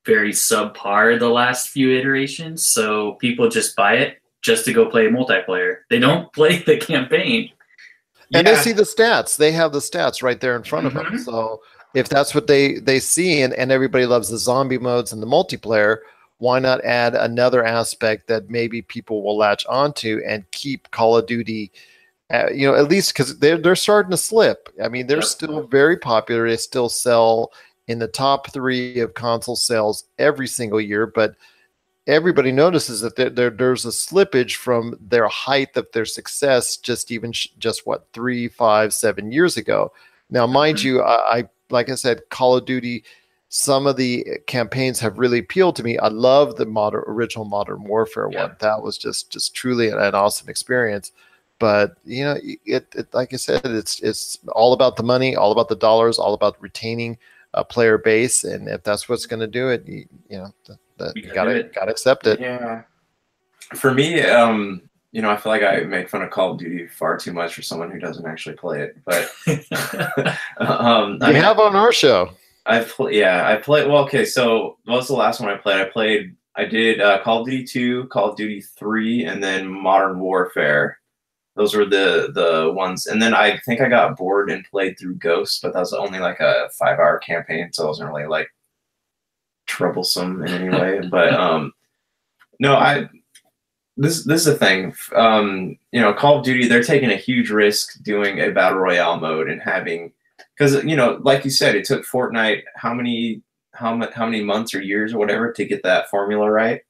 very subpar the last few iterations, so people just buy it just to go play multiplayer. They don't play the campaign. And they see the stats. They have the stats right there in front of them. So if that's what they see, and everybody loves the zombie modes and the multiplayer, why not add another aspect that maybe people will latch onto and keep Call of Duty At least because they're starting to slip. I mean, they're still very popular. They still sell in the top 3 of console sales every single year, but everybody notices that there's a slippage from their height of their success just what 3, 5, 7 years ago. Now, mind you, I like I said, Call of Duty, some of the campaigns have really appealed to me. I love the original Modern Warfare one. That was just truly an awesome experience. But it like I said, it's all about the money, all about the dollars, all about retaining a player base, and if that's what's going to do it, you gotta accept it. Yeah. For me, I feel like I make fun of Call of Duty far too much for someone who doesn't actually play it. But you have on our show. I played. Well, okay. So what was the last one I played? I did Call of Duty 2, Call of Duty 3, and then Modern Warfare. Those were the ones. And then I think I got bored and played through Ghost, but that was only like a 5-hour campaign, so it wasn't really like troublesome in any way. But no, this is the thing. Call of Duty, they're taking a huge risk doing a battle royale mode and having, because like you said, it took Fortnite how many months or years or whatever to get that formula right.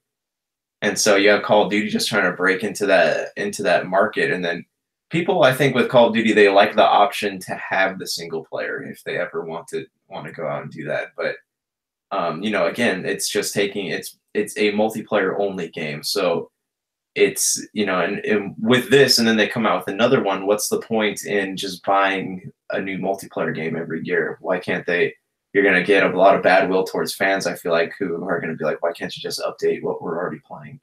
And so you have Call of Duty just trying to break into that market. And then people, I think, with Call of Duty, they like the option to have the single player if they ever want to go out and do that. But again, it's just it's a multiplayer only game. So it's and with this, and then they come out with another one. What's the point in just buying a new multiplayer game every year? Why can't they? You're going to get a lot of bad will towards fans, I feel like, who are going to be like, why can't you just update what we're already playing,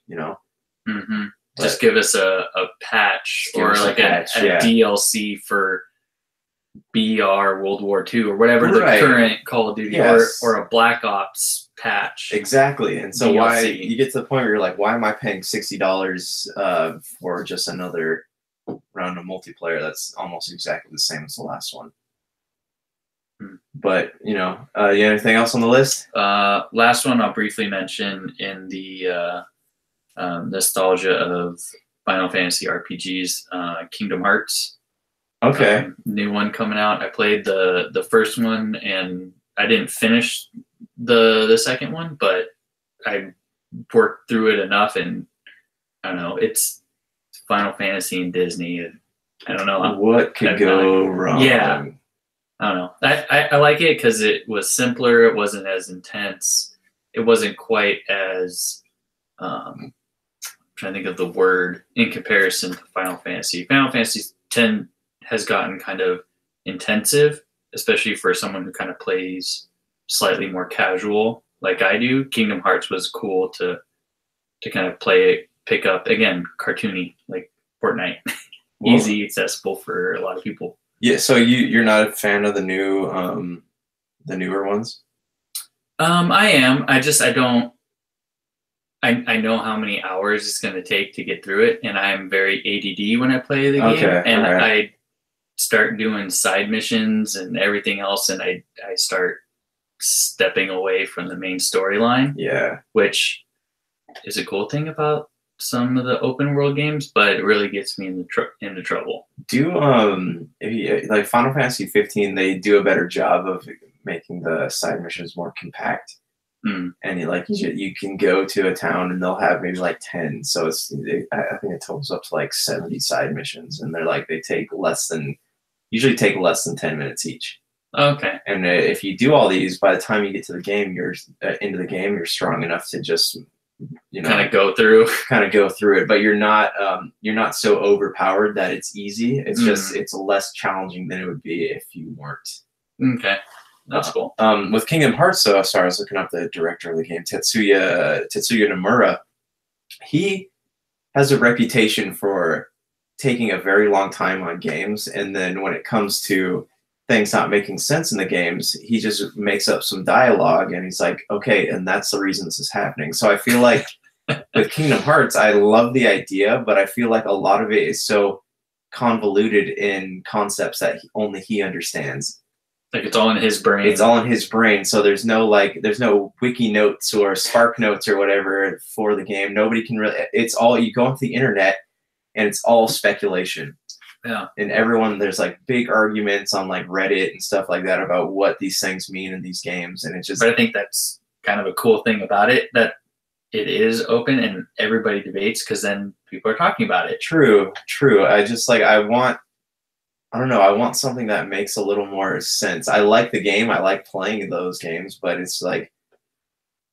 Just give us a patch or like a DLC for BR World War II or whatever the current Call of Duty or a Black Ops patch. Exactly. And so why you get to the point where you're like, why am I paying $60 for just another round of multiplayer that's almost exactly the same as the last one? But you have anything else on the list? Last one I'll briefly mention in the nostalgia of Final Fantasy RPGs, Kingdom Hearts. Okay. New one coming out. I played the first one and I didn't finish the second one, but I worked through it enough, and I don't know, it's Final Fantasy and Disney. I don't know what could go wrong. Yeah. I don't know. I like it because it was simpler. It wasn't as intense. It wasn't quite as I'm trying to think of the word in comparison to Final Fantasy. Final Fantasy X has gotten kind of intensive, especially for someone who kind of plays slightly more casual like I do. Kingdom Hearts was cool to kind of pick up, again, cartoony, like Fortnite. Easy, accessible for a lot of people. Yeah, so you're not a fan of the newer ones? I am. I don't. I know how many hours it's going to take to get through it, and I'm very ADD when I play the game. And I start doing side missions and everything else, and I start stepping away from the main storyline. Yeah, which is a cool thing about some of the open world games, but it really gets me into trouble. If you, like Final Fantasy 15, they do a better job of making the side missions more compact. And you can go to a town and they'll have maybe like 10. So I think it totals up to like 70 side missions, and they're like, they usually take less than 10 minutes each. Okay. And if you do all these, by the time you get to the game, you're strong enough to just kind of go through it, but you're not so overpowered that it's easy. It's just it's less challenging than it would be if you weren't. Okay, that's cool. With Kingdom Hearts, I was looking up the director of the game, Tetsuya Nomura. He has a reputation for taking a very long time on games, and then when it comes to things not making sense in the games, he just makes up some dialogue and he's like, okay, and that's the reason this is happening. So I feel like with Kingdom Hearts, I love the idea, but I feel like a lot of it is so convoluted in concepts that only he understands. Like it's all in his brain. It's all in his brain. So there's no wiki notes or Spark notes or whatever for the game. Nobody can really, it's all, you go onto the internet and it's all speculation. Yeah. And everyone, there's like big arguments on like Reddit and stuff like that about what these things mean in these games. And it just, But I think that's kind of a cool thing about it, that it is open and everybody debates, because then people are talking about it. true. I just like, I don't know, I want something that makes a little more sense. I like the game. I like playing those games, but it's like,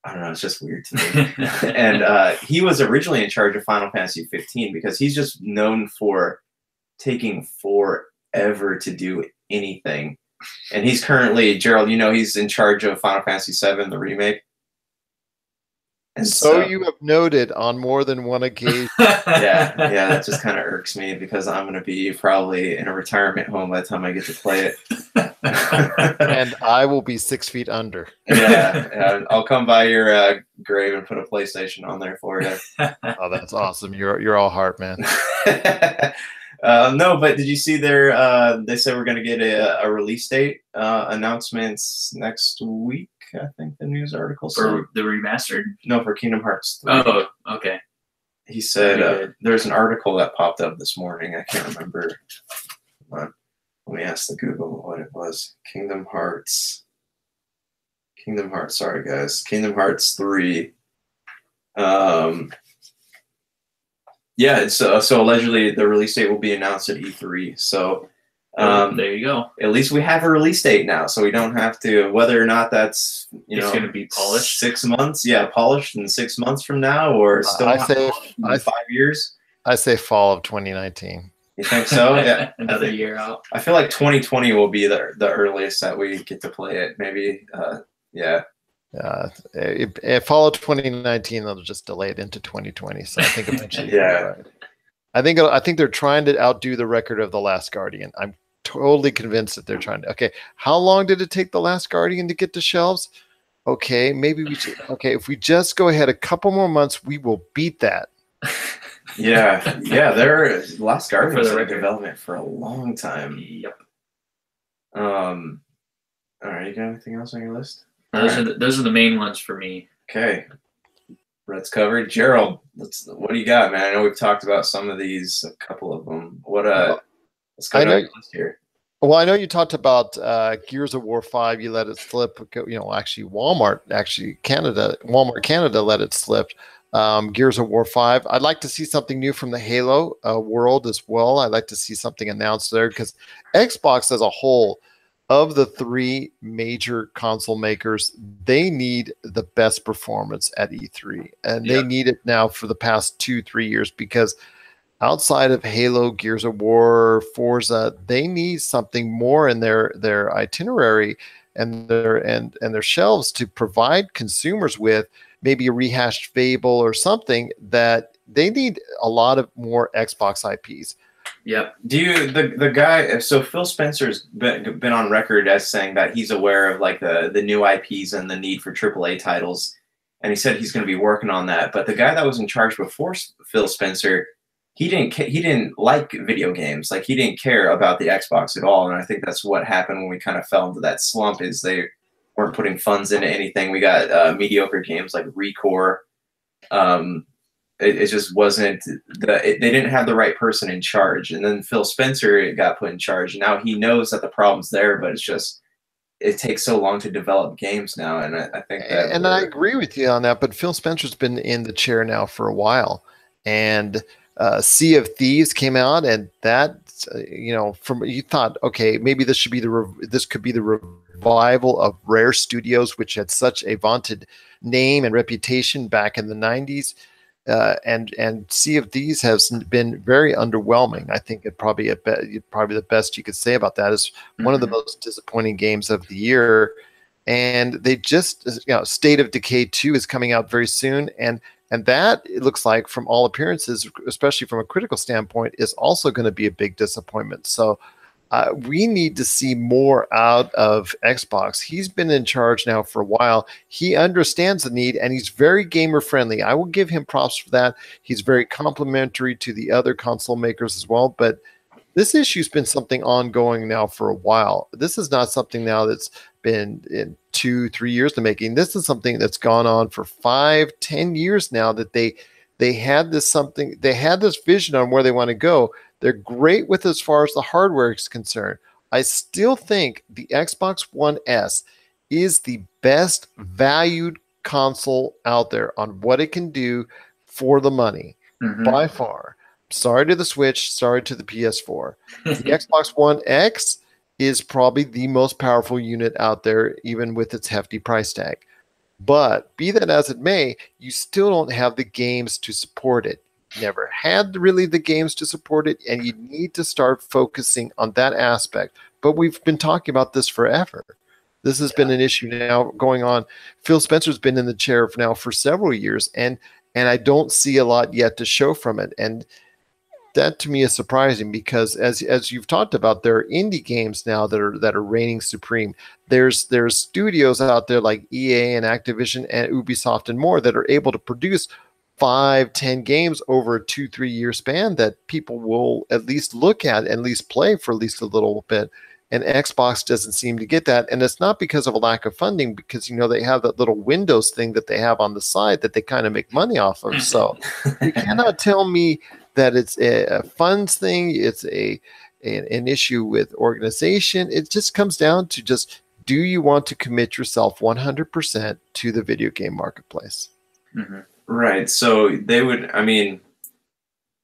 I don't know, it's just weird to me. And he was originally in charge of Final Fantasy 15 because he's just known for taking forever to do anything. And he's currently, Gerald, he's in charge of Final Fantasy 7, the remake. And so you have noted on more than one occasion. yeah, that just kind of irks me because I'm going to be probably in a retirement home by the time I get to play it. And I will be 6 feet under. Yeah, I'll come by your grave and put a PlayStation on there for you. Oh, that's awesome. You're all heart, man. No, but did you see they said we're going to get a release date announcements next week? I think the news article said. For the remastered? No, for Kingdom Hearts 3. Oh, okay. He said there's an article that popped up this morning. I can't remember. Let me ask the Google what it was. Kingdom Hearts. Sorry, guys. Kingdom Hearts 3. Yeah, so allegedly the release date will be announced at E3. So there you go. At least we have a release date now, so we don't have to, whether or not that's it's going to be polished. 6 months, polished in 6 months from now, or still I say 5 years. I say fall of 2019. You think so? Yeah, Another year out. I feel like 2020 will be the earliest that we get to play it. Maybe, yeah. If fall of 2019, they'll just delay it into 2020. So I think eventually, yeah. Right. I think they're trying to outdo the record of The Last Guardian. I'm totally convinced that they're trying to. Okay, how long did it take The Last Guardian to get to shelves? Okay, maybe we should. Okay, if we just go ahead a couple more months, we will beat that. Yeah. Their Last Guardian was in development for a long time. Yep. All right, you got anything else on your list? Those are the main ones for me. Okay. That's covered. Gerald, what do you got, man? I know we've talked about some of these, a couple of them. Let's go down the list here. Well, I know you talked about Gears of War 5. You let it slip. Actually, Walmart Canada let it slip. Gears of War 5. I'd like to see something new from the Halo world as well. I'd like to see something announced there because Xbox as a whole, of the three major console makers, they need the best performance at E3. And they need it now for the past 2-3 years because outside of Halo, Gears of War, Forza, they need something more in their itinerary and their shelves to provide consumers with maybe a rehashed Fable or something that they need a lot of more Xbox IPs. Yep. Do you the guy? So Phil Spencer's been on record as saying that he's aware of like the new IPs and the need for AAA titles, and he said he's going to be working on that. But the guy that was in charge before Phil Spencer, he didn't like video games. Like he didn't care about the Xbox at all. And I think that's what happened when we kind of fell into that slump. Is they weren't putting funds into anything. We got mediocre games like Recore. It just wasn't they didn't have the right person in charge. And then Phil Spencer got put in charge. Now he knows that the problem's there, but it takes so long to develop games now. And I think that. And I agree with you on that, but Phil Spencer's been in the chair now for a while. And Sea of Thieves came out, and that, you thought, okay, maybe this could be the revival of Rare Studios, which had such a vaunted name and reputation back in the 90s. And Sea of Thieves has been very underwhelming. I think probably the best you could say about that is one of the most disappointing games of the year. And they just, State of Decay 2 is coming out very soon, and that, it looks like, from all appearances, especially from a critical standpoint, is also going to be a big disappointment. So we need to see more out of Xbox. He's been in charge now for a while. He understands the need, and he's very gamer friendly. I will give him props for that. He's very complimentary to the other console makers as well. But this issue's been something ongoing now for a while. This is not something now that's been in 2-3 years to making. This is something that's gone on for 5-10 years now, that they had this vision on where they want to go. They're great with as far as the hardware is concerned. I still think the Xbox One S is the best valued console out there on what it can do for the money by far. Sorry to the Switch, sorry to the PS4. The Xbox One X is probably the most powerful unit out there, even with its hefty price tag. But be that as it may, you still don't have the games to support it. Never had really the games to support it, and you need to start focusing on that aspect. But we've been talking about this forever. This has been an issue now going on. Phil Spencer's been in the chair now for several years, and I don't see a lot yet to show from it. And that to me is surprising because as you've talked about, there are indie games now that are reigning supreme. There's studios out there like EA and Activision and Ubisoft and more that are able to produce 5-10 games over a 2-3 year span that people will at least look at, at least play for at least a little bit. And Xbox doesn't seem to get that. And it's not because of a lack of funding, because, you know, they have that little Windows thing that they have on the side that they kind of make money off of. So you cannot tell me that it's a funds thing. It's an issue with organization. It just comes down to just, do you want to commit yourself 100% to the video game marketplace? Right. So they would, I mean,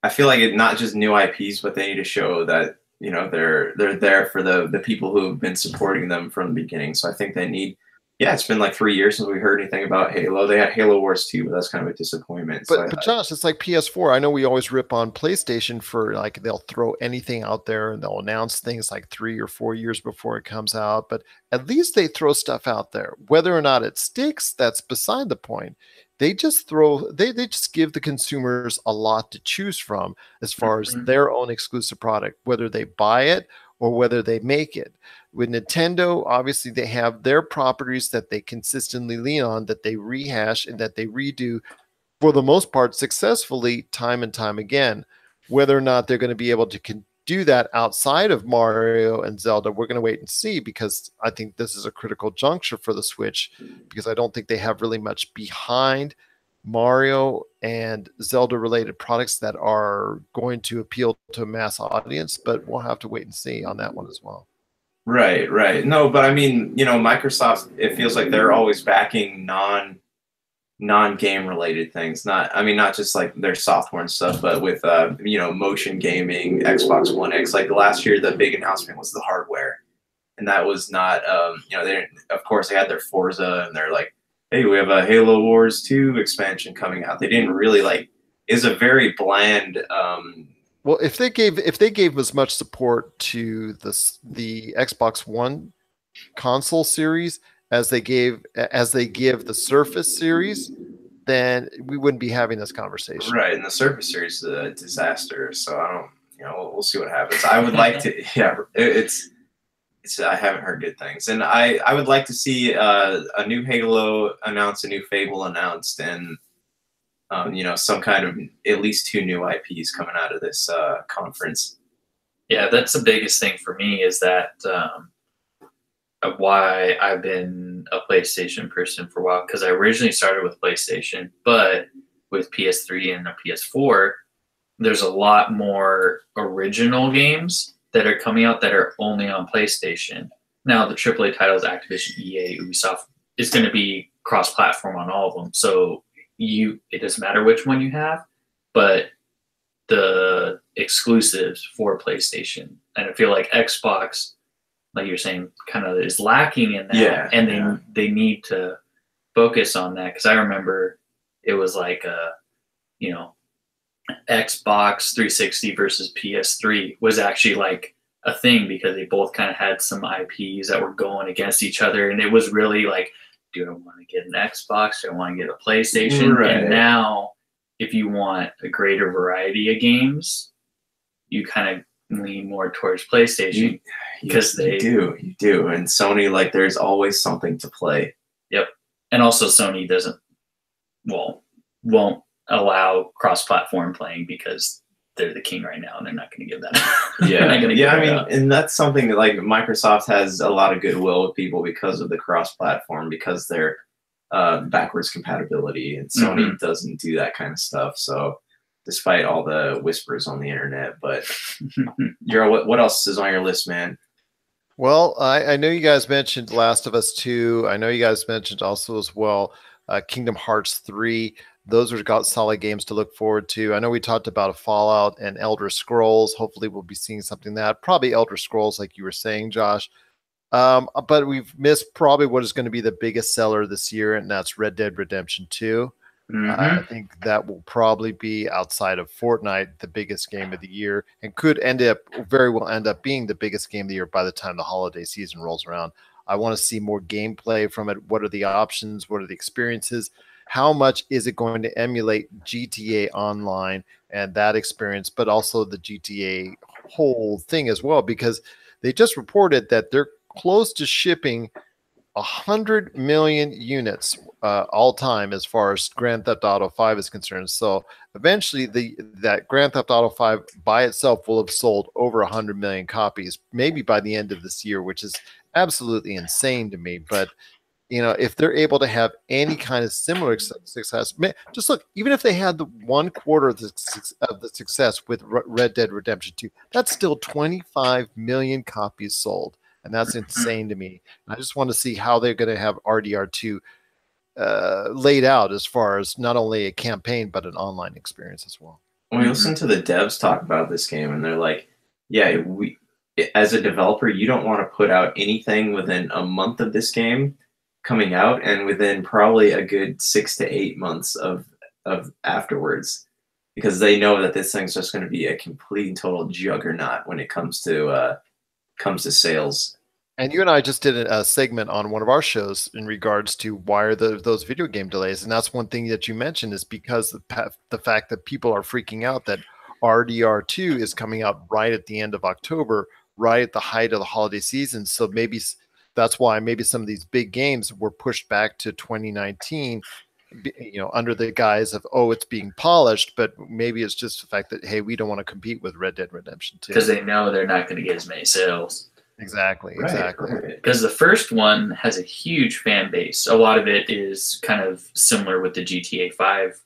I feel like it's not just new IPs, but they need to show that, you know, they're there for the people who have been supporting them from the beginning. So I think they need, it's been like 3 years since we heard anything about Halo. They had Halo Wars 2, but that's kind of a disappointment. But Josh, it's like PS4. I know we always rip on PlayStation for, like, they'll throw anything out there and they'll announce things like 3 or 4 years before it comes out. But at least they throw stuff out there. Whether or not it sticks, that's beside the point. They just they just give the consumers a lot to choose from as far as their own exclusive product, whether they buy it or whether they make it. With Nintendo, obviously they have their properties that they consistently lean on, that they rehash and that they redo for the most part successfully time and time again. Whether or not they're going to be able to do that outside of Mario and Zelda, we're going to wait and see, because I think this is a critical juncture for the Switch, because I don't think they have really much behind Mario and Zelda related products that are going to appeal to a mass audience, but we'll have to wait and see on that one as well. Right. No, but I mean, you know, Microsoft, it feels like they're always backing non-game related things. Not just like their software and stuff, but with you know, motion gaming, Xbox One X. Like last year, the big announcement was the hardware, and that was not you know, they didn't, of course they had their Forza and they're like, hey, we have a Halo Wars 2 expansion coming out. They didn't really like, is a very bland well, if they gave as much support to the Xbox One console series as they give the Surface series, then we wouldn't be having this conversation. Right, and the Surface series is a disaster. So I don't, you know, we'll see what happens. I would like to, it's I haven't heard good things, and I would like to see a new Halo announced, a new Fable announced, and you know, some kind of at least 2 new IPs coming out of this conference. Yeah, that's the biggest thing for me, is that why I've been a PlayStation person for a while, because I originally started with PlayStation, but with PS3 and a PS4, there's a lot more original games that are coming out that are only on PlayStation. Now, the AAA titles, Activision, EA, Ubisoft, is going to be cross-platform on all of them. So it doesn't matter which one you have, but the exclusives for PlayStation. And I feel like Xbox, like you're saying, kind of is lacking in that. And they need to focus on that. Because I remember it was like, you know, Xbox 360 versus PS3 was actually like a thing, because they both kind of had some IPs that were going against each other. And it was really like, do I want to get an Xbox? Do I want to get a PlayStation? Right. And now, if you want a greater variety of games, you kind of lean more towards PlayStation, because you do. And Sony, like, there's always something to play. Yep. And also Sony won't allow cross-platform playing, because they're the king right now, and they're not going to give that up. And that's something that, like, Microsoft has a lot of goodwill with people because of the cross-platform, because they're backwards compatibility, and Sony doesn't do that kind of stuff. So despite all the whispers on the internet. But Gerald, what else is on your list, man? Well, I know you guys mentioned Last of Us 2. I know you guys mentioned also as well Kingdom Hearts 3. Those are got solid games to look forward to. I know we talked about a Fallout and Elder Scrolls. Hopefully we'll be seeing something that probably Elder Scrolls, like you were saying, Josh. But we've missed probably what is going to be the biggest seller this year, and that's Red Dead Redemption 2. I think that will probably be, outside of Fortnite, the biggest game of the year, and could very well end up being the biggest game of the year by the time the holiday season rolls around. I want to see more gameplay from it. What are the options? What are the experiences? How much is it going to emulate GTA Online and that experience, but also the GTA whole thing as well? Because they just reported that they're close to shipping 100 million units all time as far as Grand Theft Auto 5 is concerned. So eventually that Grand Theft Auto 5 by itself will have sold over 100 million copies, maybe by the end of this year, which is absolutely insane to me. But if they're able to have any kind of similar success, just look, even if they had the 1/4 of the success with Red Dead Redemption 2, that's still 25 million copies sold. And that's insane to me. I just want to see how they're going to have RDR2 laid out as far as not only a campaign, but an online experience as well. When we listen to the devs talk about this game, and they're like, yeah, as a developer, you don't want to put out anything within a month of this game coming out, and within probably a good 6 to 8 months of afterwards, because they know that this thing's just going to be a complete and total juggernaut when it comes to sales. And you and I just did a segment on one of our shows in regards to why are those video game delays, and that's one thing that you mentioned is because the fact that people are freaking out that RDR2 is coming out right at the end of October, right at the height of the holiday season. So maybe that's why maybe some of these big games were pushed back to 2019, under the guise of, it's being polished, but maybe it's just the fact that, hey, we don't want to compete with Red Dead Redemption 2. Because they know they're not going to get as many sales. Exactly. Because the first one has a huge fan base. A lot of it is kind of similar with the GTA 5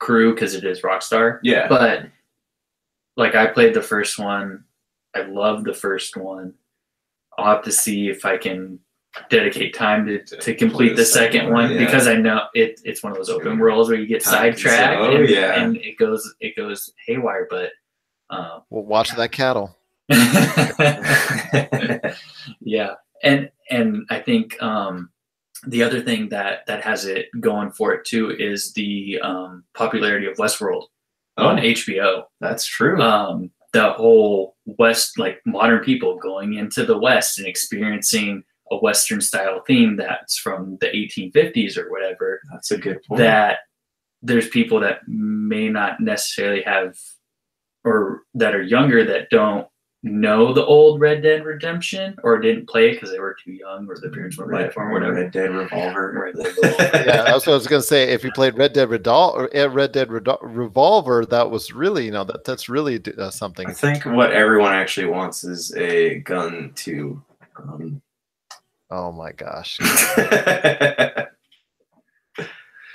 crew because it is Rockstar. Yeah. But like I played the first one. I love the first one. I'll have to see if I can dedicate time to complete the second one, because I know it's one of those open worlds where you get sidetracked and it goes haywire. But we'll watch that cattle. Yeah, and I think the other thing that has it going for it too is the popularity of Westworld on HBO. That's true. The whole West, like modern people going into the West and experiencing a Western style theme that's from the 1850s or whatever. That's a good point. That there's people that may not necessarily have, or that are younger that don't know the old Red Dead Redemption or didn't play it because they were too young or their parents weren't ready for them or whatever. Red Dead Revolver. Yeah, that's what I was going to say. If you played Red Dead Revolver, that was really, that's really something. I think what everyone actually wants is a gun to. Oh my gosh.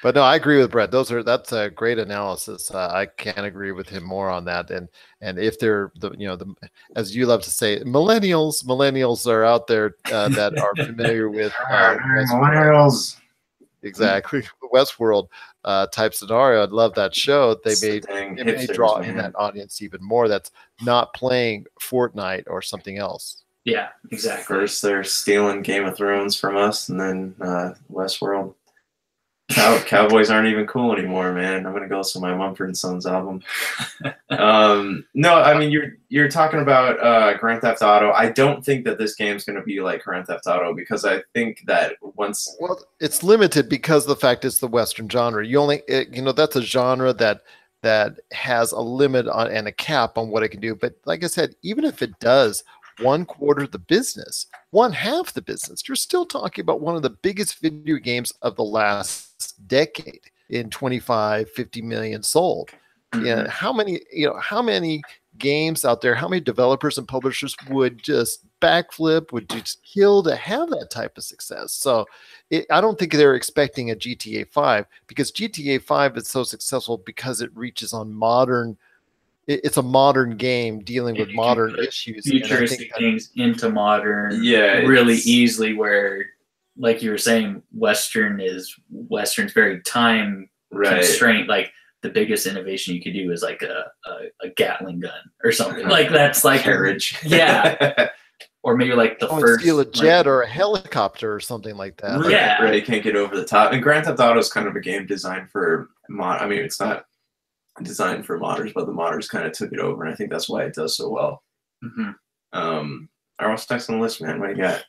But no, I agree with Brett. That's a great analysis. I can't agree with him more on that. And if they're as you love to say, millennials are out there that are familiar with millennials. Exactly, Westworld type scenario. I'd love that show. They may draw in that audience even more. That's not playing Fortnite or something else. Yeah, exactly. First, they're stealing Game of Thrones from us, and then Westworld. Cowboys aren't even cool anymore, man. I'm gonna go listen to my Mumford & Sons album. No, I mean you're talking about Grand Theft Auto. I don't think that this game's gonna be like Grand Theft Auto, because I think that it's limited because the fact it's the Western genre. That's a genre that has a limit on and a cap on what it can do. But like I said, even if it does 1/4 the business, 1/2 the business, you're still talking about one of the biggest video games of the last decade in 50 million sold. Yeah, how many games out there, how many developers and publishers would just backflip, would just kill to have that type of success? So I don't think they're expecting a GTA 5, because GTA 5 is so successful because it reaches on modern. It's a modern game dealing with modern issues. Futuristic things into modern, yeah, really easily. Where, like you were saying, Western's very time constraint. Like the biggest innovation you could do is like a Gatling gun or something. Like that's like carriage. Yeah. Or maybe like the first steal a jet or a helicopter or something like that. Yeah. Right, you can't get over the top. And Grand Theft Auto is kind of a game designed for I mean, it's not designed for modders, but the modders kind of took it over, and I think that's why it does so well. Our else next on the list, man? What do you got?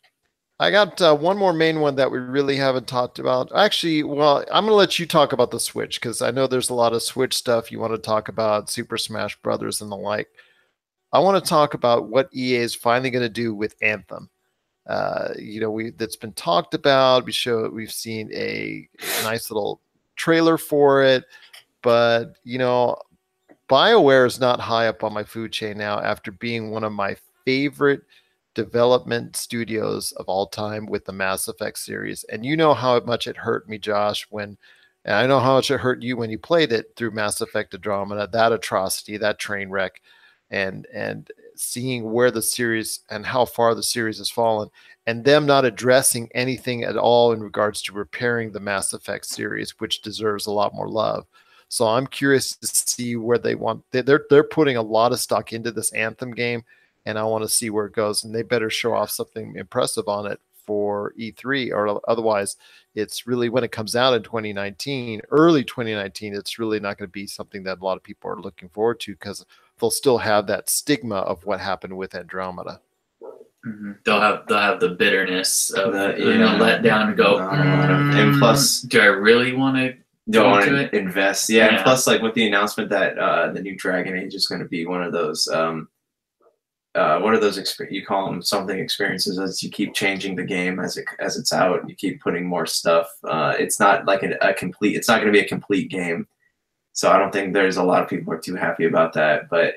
I got one more main one that we really haven't talked about. Actually, well, I'm going to let you talk about the Switch, because I know there's a lot of Switch stuff you want to talk about, Super Smash Brothers and the like. I want to talk about what EA is finally going to do with Anthem. That's been talked about. We've seen a nice little trailer for it, but BioWare is not high up on my food chain now after being one of my favorite development studios of all time with the Mass Effect series. And you know how much it hurt me, Josh, and I know how much it hurt you when you played it through Mass Effect Andromeda, that atrocity, that train wreck, and seeing where the series and how far the series has fallen, and them not addressing anything at all in regards to repairing the Mass Effect series, which deserves a lot more love. So I'm curious to see where they want. They're putting a lot of stock into this Anthem game, and I want to see where it goes. And they better show off something impressive on it for E3, or otherwise, it's really, when it comes out in 2019, early 2019, it's really not going to be something that a lot of people are looking forward to, because they'll still have that stigma of what happened with Andromeda. They'll have the bitterness of let down and go. And plus, do I really want to? Don't want to invest. Yeah, and plus, like with the announcement that the new Dragon Age is going to be one of those, what are those? You call them something experiences, as you keep changing the game as it's out, and you keep putting more stuff. It's not like a complete. It's not going to be a complete game, so I don't think there's a lot of people who are too happy about that. But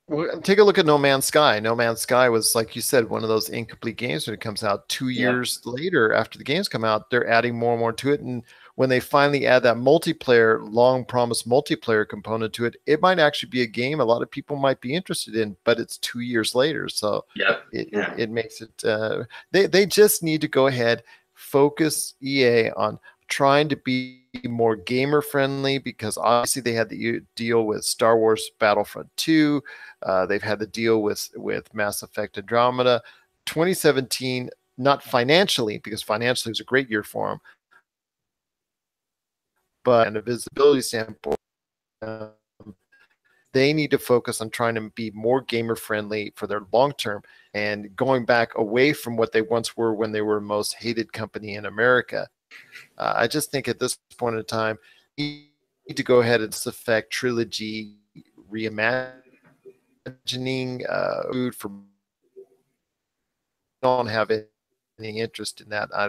well, take a look at No Man's Sky. No Man's Sky was, like you said, one of those incomplete games when it comes out. 2 years later, after the games come out, they're adding more and more to it, and when they finally add that multiplayer, long promised multiplayer component to it, it might actually be a game a lot of people might be interested in, but it's 2 years later. So it makes it, they just need to go ahead, focus EA on trying to be more gamer friendly, because obviously they had the deal with Star Wars Battlefront 2. They've had the deal with Mass Effect Andromeda. 2017, not financially, because financially it was a great year for them, but in a visibility standpoint, they need to focus on trying to be more gamer friendly for their long term, and going back away from what they once were when they were the most hated company in America. I just think at this point in time, you need to go ahead and affect trilogy reimagining food for. Don't have any interest in that. I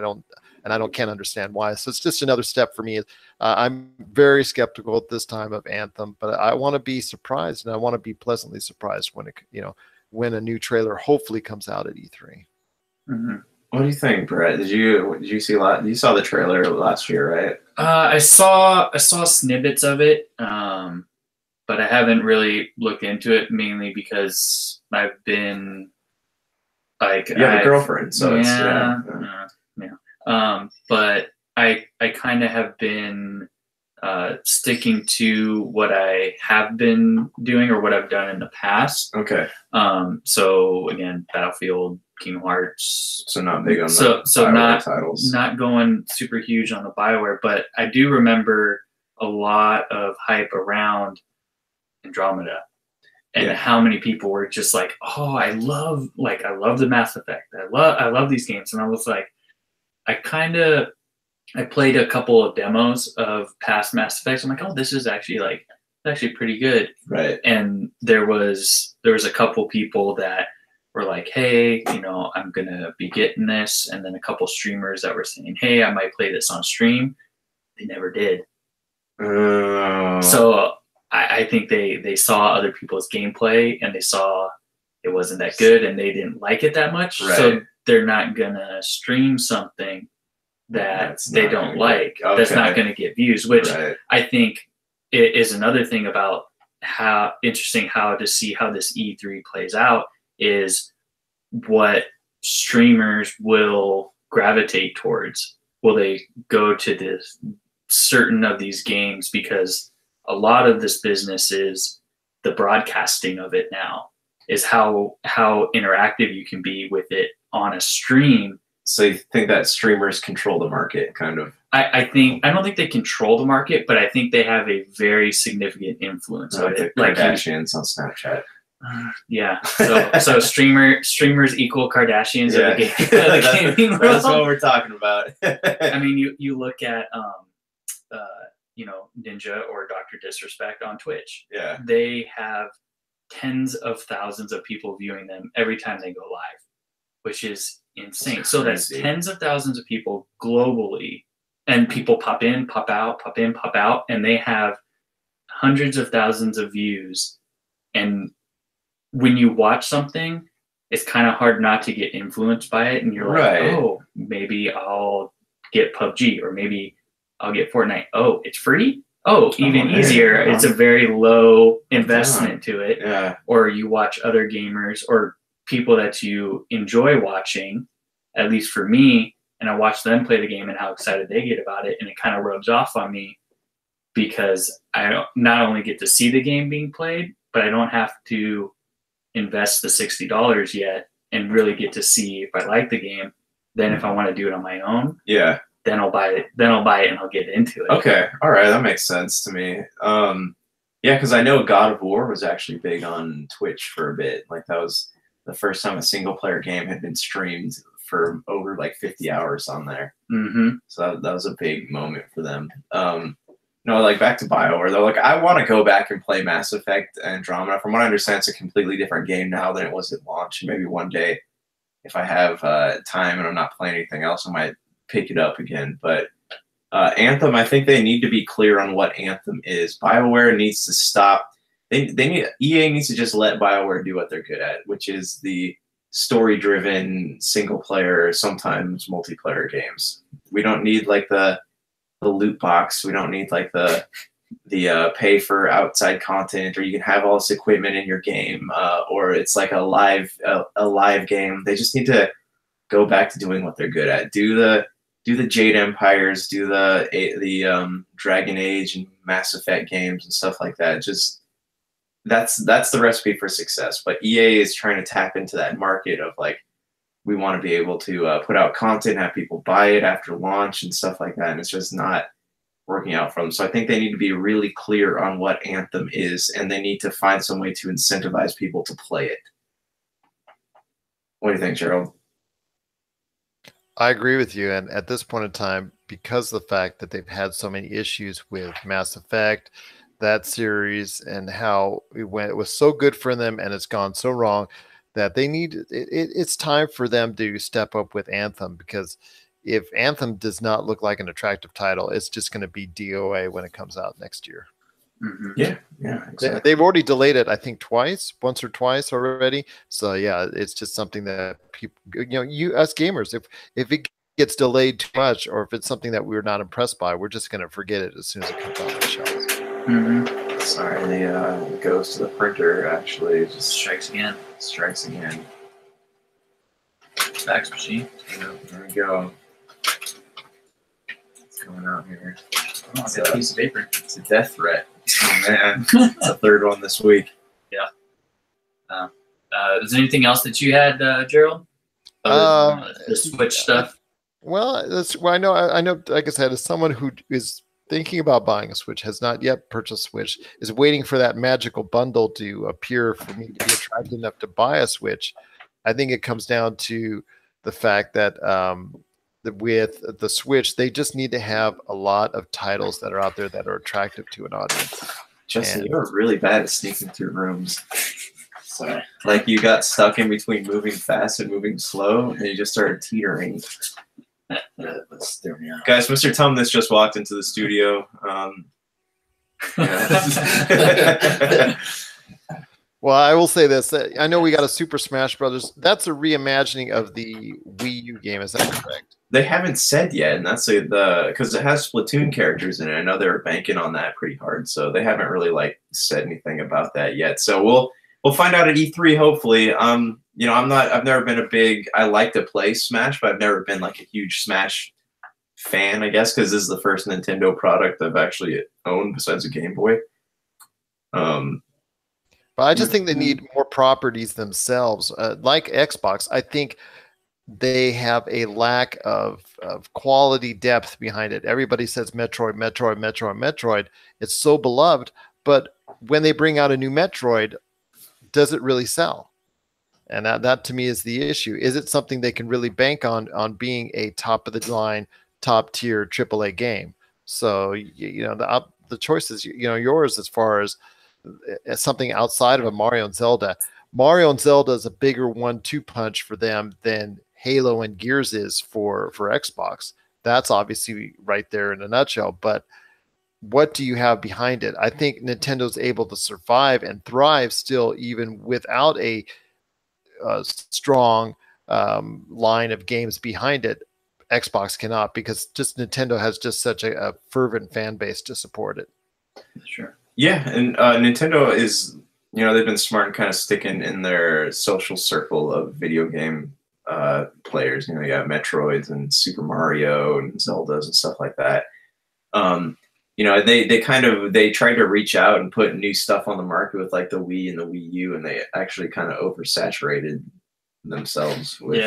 can't understand why. So it's just another step for me. I'm very skeptical at this time of Anthem, but I want to be surprised, and I want to be pleasantly surprised when a new trailer hopefully comes out at E3. What do you think, Brett? Did you see a lot? You saw the trailer last year, right? I saw snippets of it, but I haven't really looked into it, mainly because I've been like, you have a girlfriend, so but I kind of have been sticking to what I have been doing, or what I've done in the past. Okay. So again, Battlefield, Kingdom Hearts. So not big on the BioWare titles. Not going super huge on the BioWare, but I do remember a lot of hype around Andromeda, and how many people were just like, "Oh, I love the Mass Effect. I love these games." And I was like, I played a couple of demos of past Mass Effects. I'm like, "Oh, this is actually pretty good." Right. And there was a couple people that were like, "Hey, I'm gonna be getting this," and then a couple streamers that were saying, "Hey, I might play this on stream." They never did. So I think they saw other people's gameplay and they saw it wasn't that good and they didn't like it that much. Right. So they're not gonna stream something that they don't like. Okay. That's not gonna get views, which Right. I think it is another thing about how interesting how to see how this E3 plays out is what streamers will gravitate towards. Will they go to this certain of these games because a lot of this business is the broadcasting of it now, is how interactive you can be with it on a stream. So you think that streamers control the market, kind of? I don't think they control the market, but I think they have a very significant influence on it. Like Kardashians on Snapchat. Yeah. So streamers equal Kardashians of the gaming world. That's what we're talking about. I mean, you look at Ninja or Dr. Disrespect on Twitch. Yeah. They have tens of thousands of people viewing them every time they go live, which is insane. So that's tens of thousands of people globally, and people pop in, pop out, pop in, pop out, and they have hundreds of thousands of views. And when you watch something, it's kind of hard not to get influenced by it, and you're like, oh, maybe I'll get PUBG, or maybe I'll get Fortnite. Oh, it's free? Oh, even easier. It's a very low investment to it. Yeah. Or you watch other gamers or people that you enjoy watching, at least for me, and I watch them play the game and how excited they get about it, and it kind of rubs off on me because I don't not only get to see the game being played, but I don't have to invest the $60 yet and really get to see if I like the game. Then if I want to do it on my own, yeah, then I'll buy it. Then I'll buy it and I'll get into it. Okay, all right, that makes sense to me. Yeah, because I know God of War was actually big on Twitch for a bit. Like that was the first time a single player game had been streamed for over like 50 hours on there. Mm-hmm. So that was a big moment for them. No, like back to BioWare though. Like I want to go back and play Mass Effect Andromeda. From what I understand, it's a completely different game now than it was at launch. Maybe one day, if I have time and I'm not playing anything else, I might pick it up again. But Anthem, I think they need to be clear on what Anthem is. BioWare needs to stop. EA needs to just let BioWare do what they're good at, which is the story-driven single-player, sometimes multiplayer games. We don't need like the loot box. We don't need like the pay for outside content, or you can have all this equipment in your game, or it's like a live game. They just need to go back to doing what they're good at. Do the Jade Empires, do the Dragon Age and Mass Effect games and stuff like that. Just that's the recipe for success. But EA is trying to tap into that market of like, we want to be able to put out content, have people buy it after launch and stuff like that, and it's just not working out for them. So I think they need to be really clear on what Anthem is, and they need to find some way to incentivize people to play it. What do you think, Gerald? I agree with you. And at this point in time, because of the fact that they've had so many issues with Mass Effect, that series, and how it was so good for them and it's gone so wrong, that they need it's time for them to step up with Anthem, because if Anthem does not look like an attractive title, it's just going to be DOA when it comes out next year. Mm-hmm. Yeah, exactly. They've already delayed it, I think, once or twice already. So yeah, it's just something that people, you us gamers, if it gets delayed too much, or if it's something that we're not impressed by, we're just going to forget it as soon as it comes out on the shelves. Mm-hmm. Sorry, the goes to the printer. Actually, just Strikes again. Strikes again. Fax machine. Yeah, there we go. What's going on here? Oh, it's a piece of paper. It's a death threat. Oh man, it's the third one this week. Yeah. Is there anything else that you had, Gerald? The Switch stuff. Well, I know. Like I said, as someone who is thinking about buying a Switch, has not yet purchased a Switch, is waiting for that magical bundle to appear for me to be attracted enough to buy a Switch. I think it comes down to the fact that with the Switch, they just need to have a lot of titles that are out there that are attractive to an audience. Justin, you're really bad at sneaking through rooms. So, like, you got stuck in between moving fast and moving slow, and you just started teetering. Guys, Mr. Tumnus just walked into the studio. Yeah. Well, I will say this. I know we got a Super Smash Brothers. That's a reimagining of the Wii U game. Is that correct? They haven't said yet, and that's because it has Splatoon characters in it. I know they're banking on that pretty hard, so they haven't really like said anything about that yet. So we'll find out at E3 hopefully. You know, I've never been a big. I like to play Smash, but I've never been like a huge Smash fan, I guess, because this is the first Nintendo product I've actually owned besides a Game Boy. But I just think they need more properties themselves. Like Xbox, I think they have a lack of quality depth behind it. Everybody says Metroid, Metroid, Metroid, Metroid. It's so beloved, but when they bring out a new Metroid, does it really sell? And that to me is the issue. Is it something they can really bank on being a top of the line, top tier AAA game? So you know the choice is yours as far as something outside of a Mario and Zelda. Mario and Zelda is a bigger 1-2 punch for them than Halo and Gears is for Xbox. That's obviously right there in a nutshell. But what do you have behind it? I think Nintendo's able to survive and thrive still, even without a strong line of games behind it. Xbox cannot, because just Nintendo has just such a fervent fan base to support it. Sure. Yeah, and Nintendo is, they've been smart and kind of sticking in their social circle of video game players. You got Metroids and Super Mario and Zeldas and stuff like that. They tried to reach out and put new stuff on the market with like the Wii and the Wii U, and they actually kind of oversaturated themselves with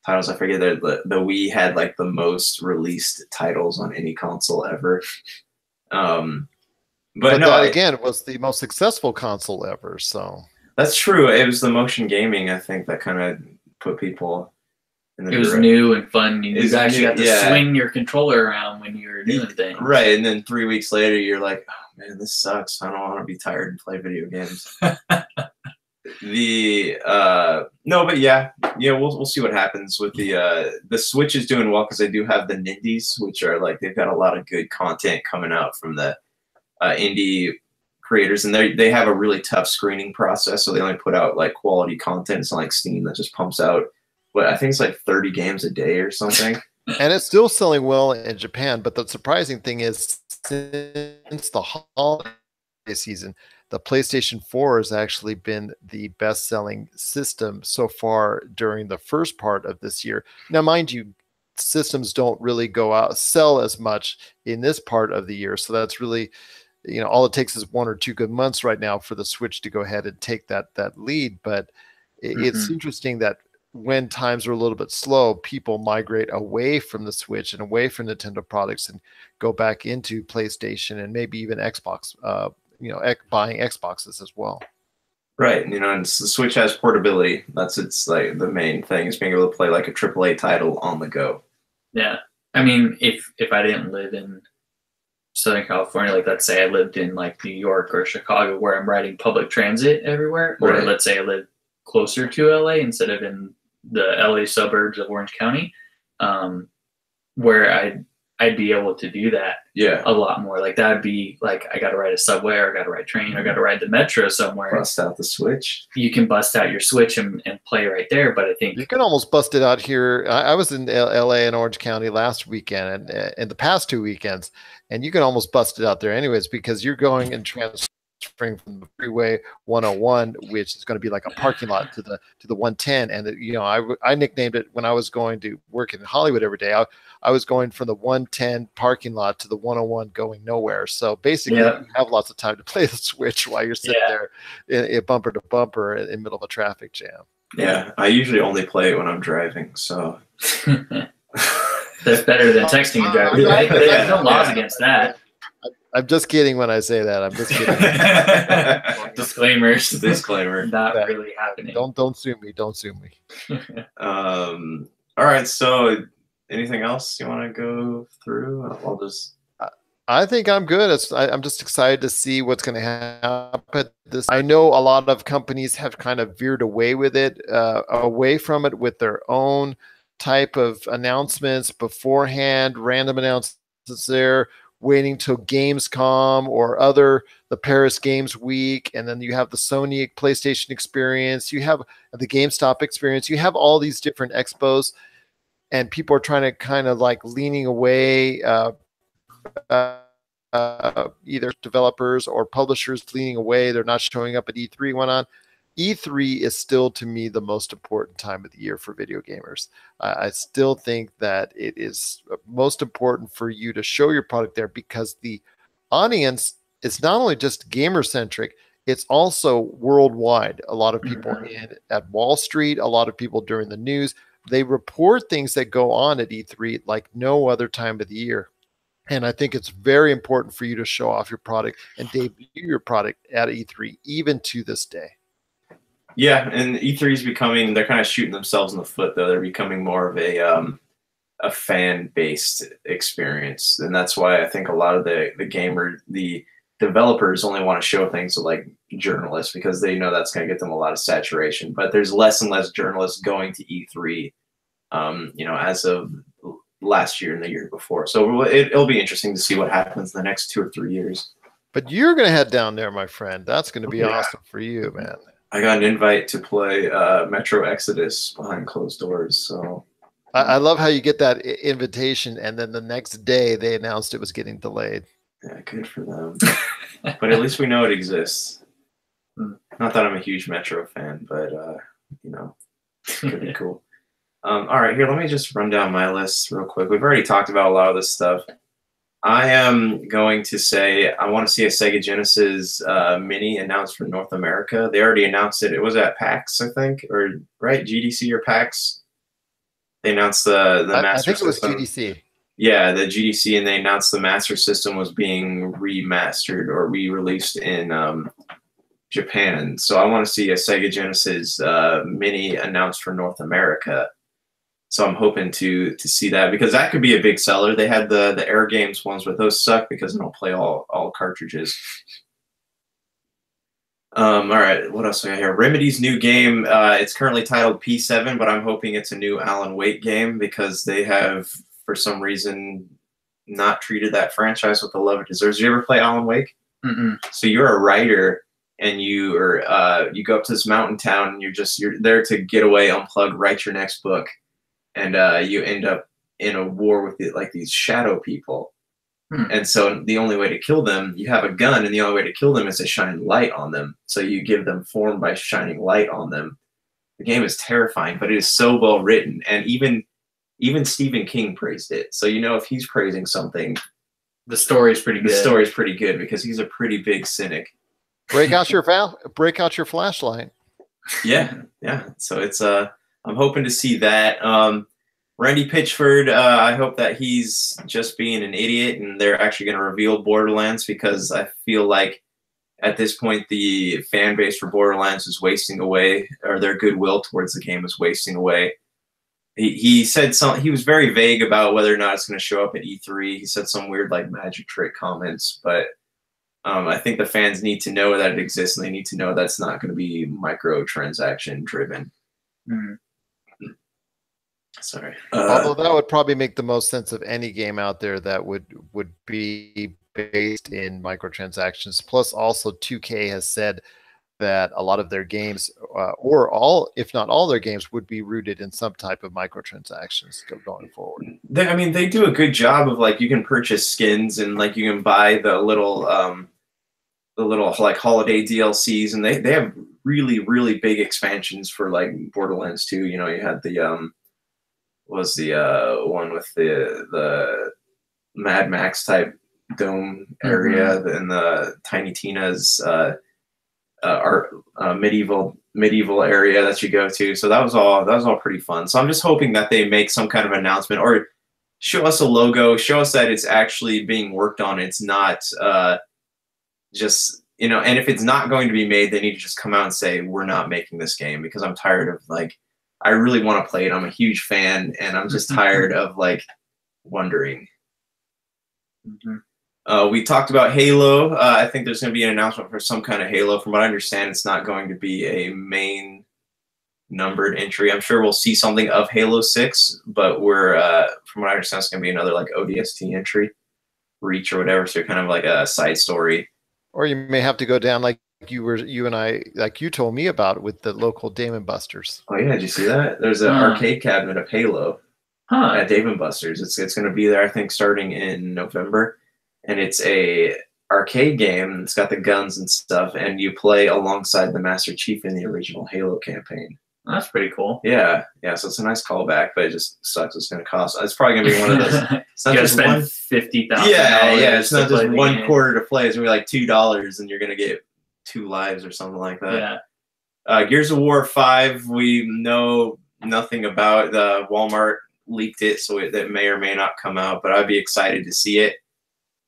titles. I forget that the Wii had like the most released titles on any console ever. But no, that, again, it was the most successful console ever. So that's true. It was the motion gaming, I think, that kind of put people in the. It was new and fun. You actually got to swing your contror around when you were doing things. Right, and then 3 weeks later, you're like, "Oh man, this sucks. I don't want to be tired and play video games." We'll see what happens with the Switch is doing well because they do have the Nindies, which are like they've got a lot of good content coming out from the indie creators, and they have a really tough screening process, so they only put out like quality content. It's not like Steam that just pumps out I think it's like 30 games a day or something. And it's still selling well in Japan. But the surprising thing is, since the holiday season, the PlayStation 4 has actually been the best-selling system so far during the first part of this year. Now, mind you, systems don't really sell as much in this part of the year, so that's really, all it takes is 1 or 2 good months right now for the Switch to go ahead and take that lead. But it's interesting that when times are a little bit slow, people migrate away from the Switch and away from Nintendo products and go back into PlayStation and maybe even Xbox, buying Xboxes as well. Right. And the Switch has portability. It's like the main thing is being able to play like a AAA title on the go. Yeah. I mean, if I didn't live in Southern California, like let's say I lived in like New York or Chicago where I'm riding public transit everywhere, or let's say I live closer to LA instead of in the LA suburbs of Orange County, where I'd be able to do that a lot more. Like that'd be like I got to ride a subway, or I got to ride a train, or I got to ride the metro somewhere. Bust out the Switch. You can bust out your Switch and play right there. But I think you can almost bust it out here. I was in LA and Orange County last weekend and in the past 2 weekends, and you can almost bust it out there anyways, because you're going and transferring from the freeway 101, which is going to be like a parking lot, to the 110. And I nicknamed it, when I was going to work in Hollywood every day, I was going from the 110 parking lot to the 101 going nowhere. So basically you have lots of time to play the Switch while you're sitting there in bumper to bumper in the middle of a traffic jam. Yeah, I usually only play it when I'm driving, so that's better than texting and driving. There's no laws against that. I'm just kidding when I say that. I'm just kidding. Disclaimer. Not really happening. Don't sue me. Don't sue me. All right. So, anything else you want to go through? I think I'm good. I'm just excited to see what's going to happen. I know a lot of companies have kind of veered away from it with their own type of announcements beforehand, random announcements there, waiting till Gamescom or the Paris Games Week, and then you have the Sony PlayStation experience, you have the GameStop experience, you have all these different expos, and people are trying to kind of like leaning away, either developers or publishers leaning away. They're not showing up at E3 went on. E3 is still, to me, the most important time of the year for video gamers. I still think that it is most important for you to show your product there, because the audience is not only just gamer-centric, it's also worldwide. A lot of people at Wall Street, a lot of people during the news, they report things that go on at E3 like no other time of the year. And I think it's very important for you to show off your product and debut your product at E3, even to this day. Yeah, and E3 is becoming, they're kind of shooting themselves in the foot, though. They're becoming more of a fan-based experience. And that's why I think a lot of the developers only want to show things to like journalists, because they know that's going to get them a lot of saturation. But there's less and less journalists going to E3, you know, as of last year and the year before. So it'll be interesting to see what happens in the next 2 or 3 years. But you're going to head down there, my friend. That's going to be awesome for you, man. I got an invite to play Metro Exodus behind closed doors. So I love how you get that invitation, and then the next day they announced it was getting delayed. Yeah, good for them. But at least we know it exists. Not that I'm a huge Metro fan, but you know, it could be cool. All right, here, let me just run down my list real quick. We've already talked about a lot of this stuff. I am going to say I want to see a Sega Genesis Mini announced for North America. They already announced it. It was at PAX, I think, or right, GDC or PAX. They announced the Master System. I think it was GDC. Yeah, the GDC, and they announced the Master System was being remastered or re-released in Japan. So I want to see a Sega Genesis Mini announced for North America. So I'm hoping to see that, because that could be a big seller. They had the Air Games ones, but those suck because they don't play all cartridges. All right, what else do I got here? Remedy's new game. It's currently titled P7, but I'm hoping it's a new Alan Wake game, because they have, for some reason, not treated that franchise with the love it deserves. Did you ever play Alan Wake? So you're a writer, and you go up to this mountain town, and you're there to get away, unplug, write your next book. And you end up in a war with these shadow people. And so the only way to kill them, you have a gun, and the only way to kill them is to shine light on them. So you give them form by shining light on them. The game is terrifying, but it is so well written. And even Stephen King praised it. So, you know, if he's praising something, the story's pretty good. The story's pretty good, because he's a pretty big cynic. Break out your flashlight. Yeah. So it's I'm hoping to see that. Randy Pitchford, I hope that he's just being an idiot and they're actually going to reveal Borderlands, because I feel like at this point the fan base for Borderlands is wasting away, or their goodwill towards the game is wasting away. He said he was very vague about whether or not it's going to show up at E3. He said some weird like magic trick comments, but I think the fans need to know that it exists, and they need to know that's not going to be microtransaction driven. Sorry. Although that would probably make the most sense of any game out there that would be based in microtransactions. Plus, also 2K has said that a lot of their games, or all, if not all their games, would be rooted in some type of microtransactions going forward. They do a good job of, like, you can purchase skins, and like you can buy the little like holiday DLCs, and they have really big expansions for like Borderlands 2. You know, you had the was the one with the Mad Max type dome area, and the Tiny Tina's medieval area that you go to. So that was all pretty fun. So I'm just hoping that they make some kind of announcement, or show us a logo, show us that it's actually being worked on. It's not just, you know, and if it's not going to be made, they need to just come out and say, we're not making this game, because I'm tired of, like, I really want to play it. I'm a huge fan, and I'm just tired of, like, wondering. We talked about Halo. I think there's going to be an announcement for some kind of Halo. From what I understand, it's not going to be a main numbered entry. I'm sure we'll see something of Halo 6, but we're from what I understand, it's going to be another like ODST entry. Reach or whatever. So kind of like a side story. Or you may have to go down like you and I, like you told me about with the local Dave and Buster's. Oh yeah, did you see that? There's an arcade cabinet of Halo at Dave and Buster's. It's going to be there, I think, starting in November, and it's a arcade game. It's got the guns and stuff, and you play alongside the Master Chief in the original Halo campaign. That's pretty cool. Yeah. So it's a nice callback, but it just sucks. It's going to cost. It's probably going to be one of those. It's not you just spend $50,000. Yeah. It's not just one game. quarter to play. It's going to be like $2, and you're going to get 2 lives or something like that. Yeah. Gears of War 5, we know nothing about. The Walmart leaked it, so that may or may not come out, but I'd be excited to see it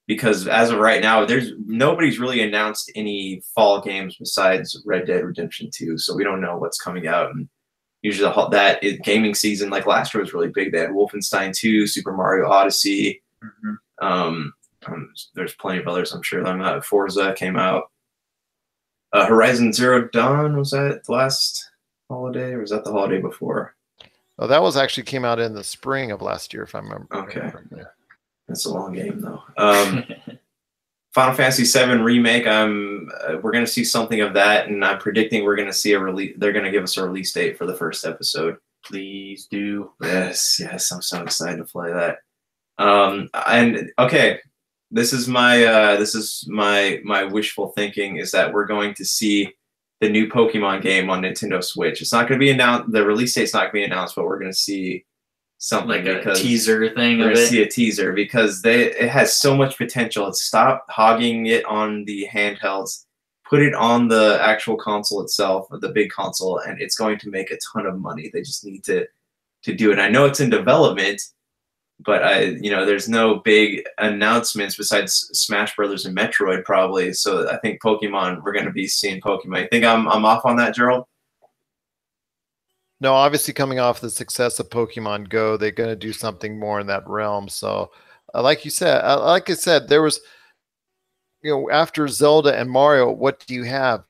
because as of right now, nobody's really announced any fall games besides Red Dead Redemption 2, so we don't know what's coming out. And usually gaming season, like last year, was really big. They had Wolfenstein 2, Super Mario Odyssey. There's plenty of others, I'm sure. Forza came out. Horizon Zero Dawn, was that the last holiday, or was that the holiday before? Oh, that was actually came out in the spring of last year, if I remember. Okay. That's a long game, though. Final Fantasy VII Remake, we're going to see something of that, and I'm predicting we're going to see a release. They're going to give us a release date for the first episode. Please do. Yes, I'm so excited to play that. And okay, this is my wishful thinking is that we're going to see the new Pokemon game on Nintendo Switch. It's not going to be announced. The release date's not going to be announced, but we're going to see something like a teaser thing. We're going to see a teaser because it has so much potential. Stop hogging it on the handhelds. Put it on the actual console itself, the big console, and it's going to make a ton of money. They just need to do it. I know it's in development, but there's no big announcements besides Smash Brothers and Metroid probably. So I think Pokemon, we're going to be seeing Pokemon. You think I'm off on that, Gerald? No, obviously coming off the success of Pokemon Go, they're going to do something more in that realm. So, like I said, there was, after Zelda and Mario, what do you have?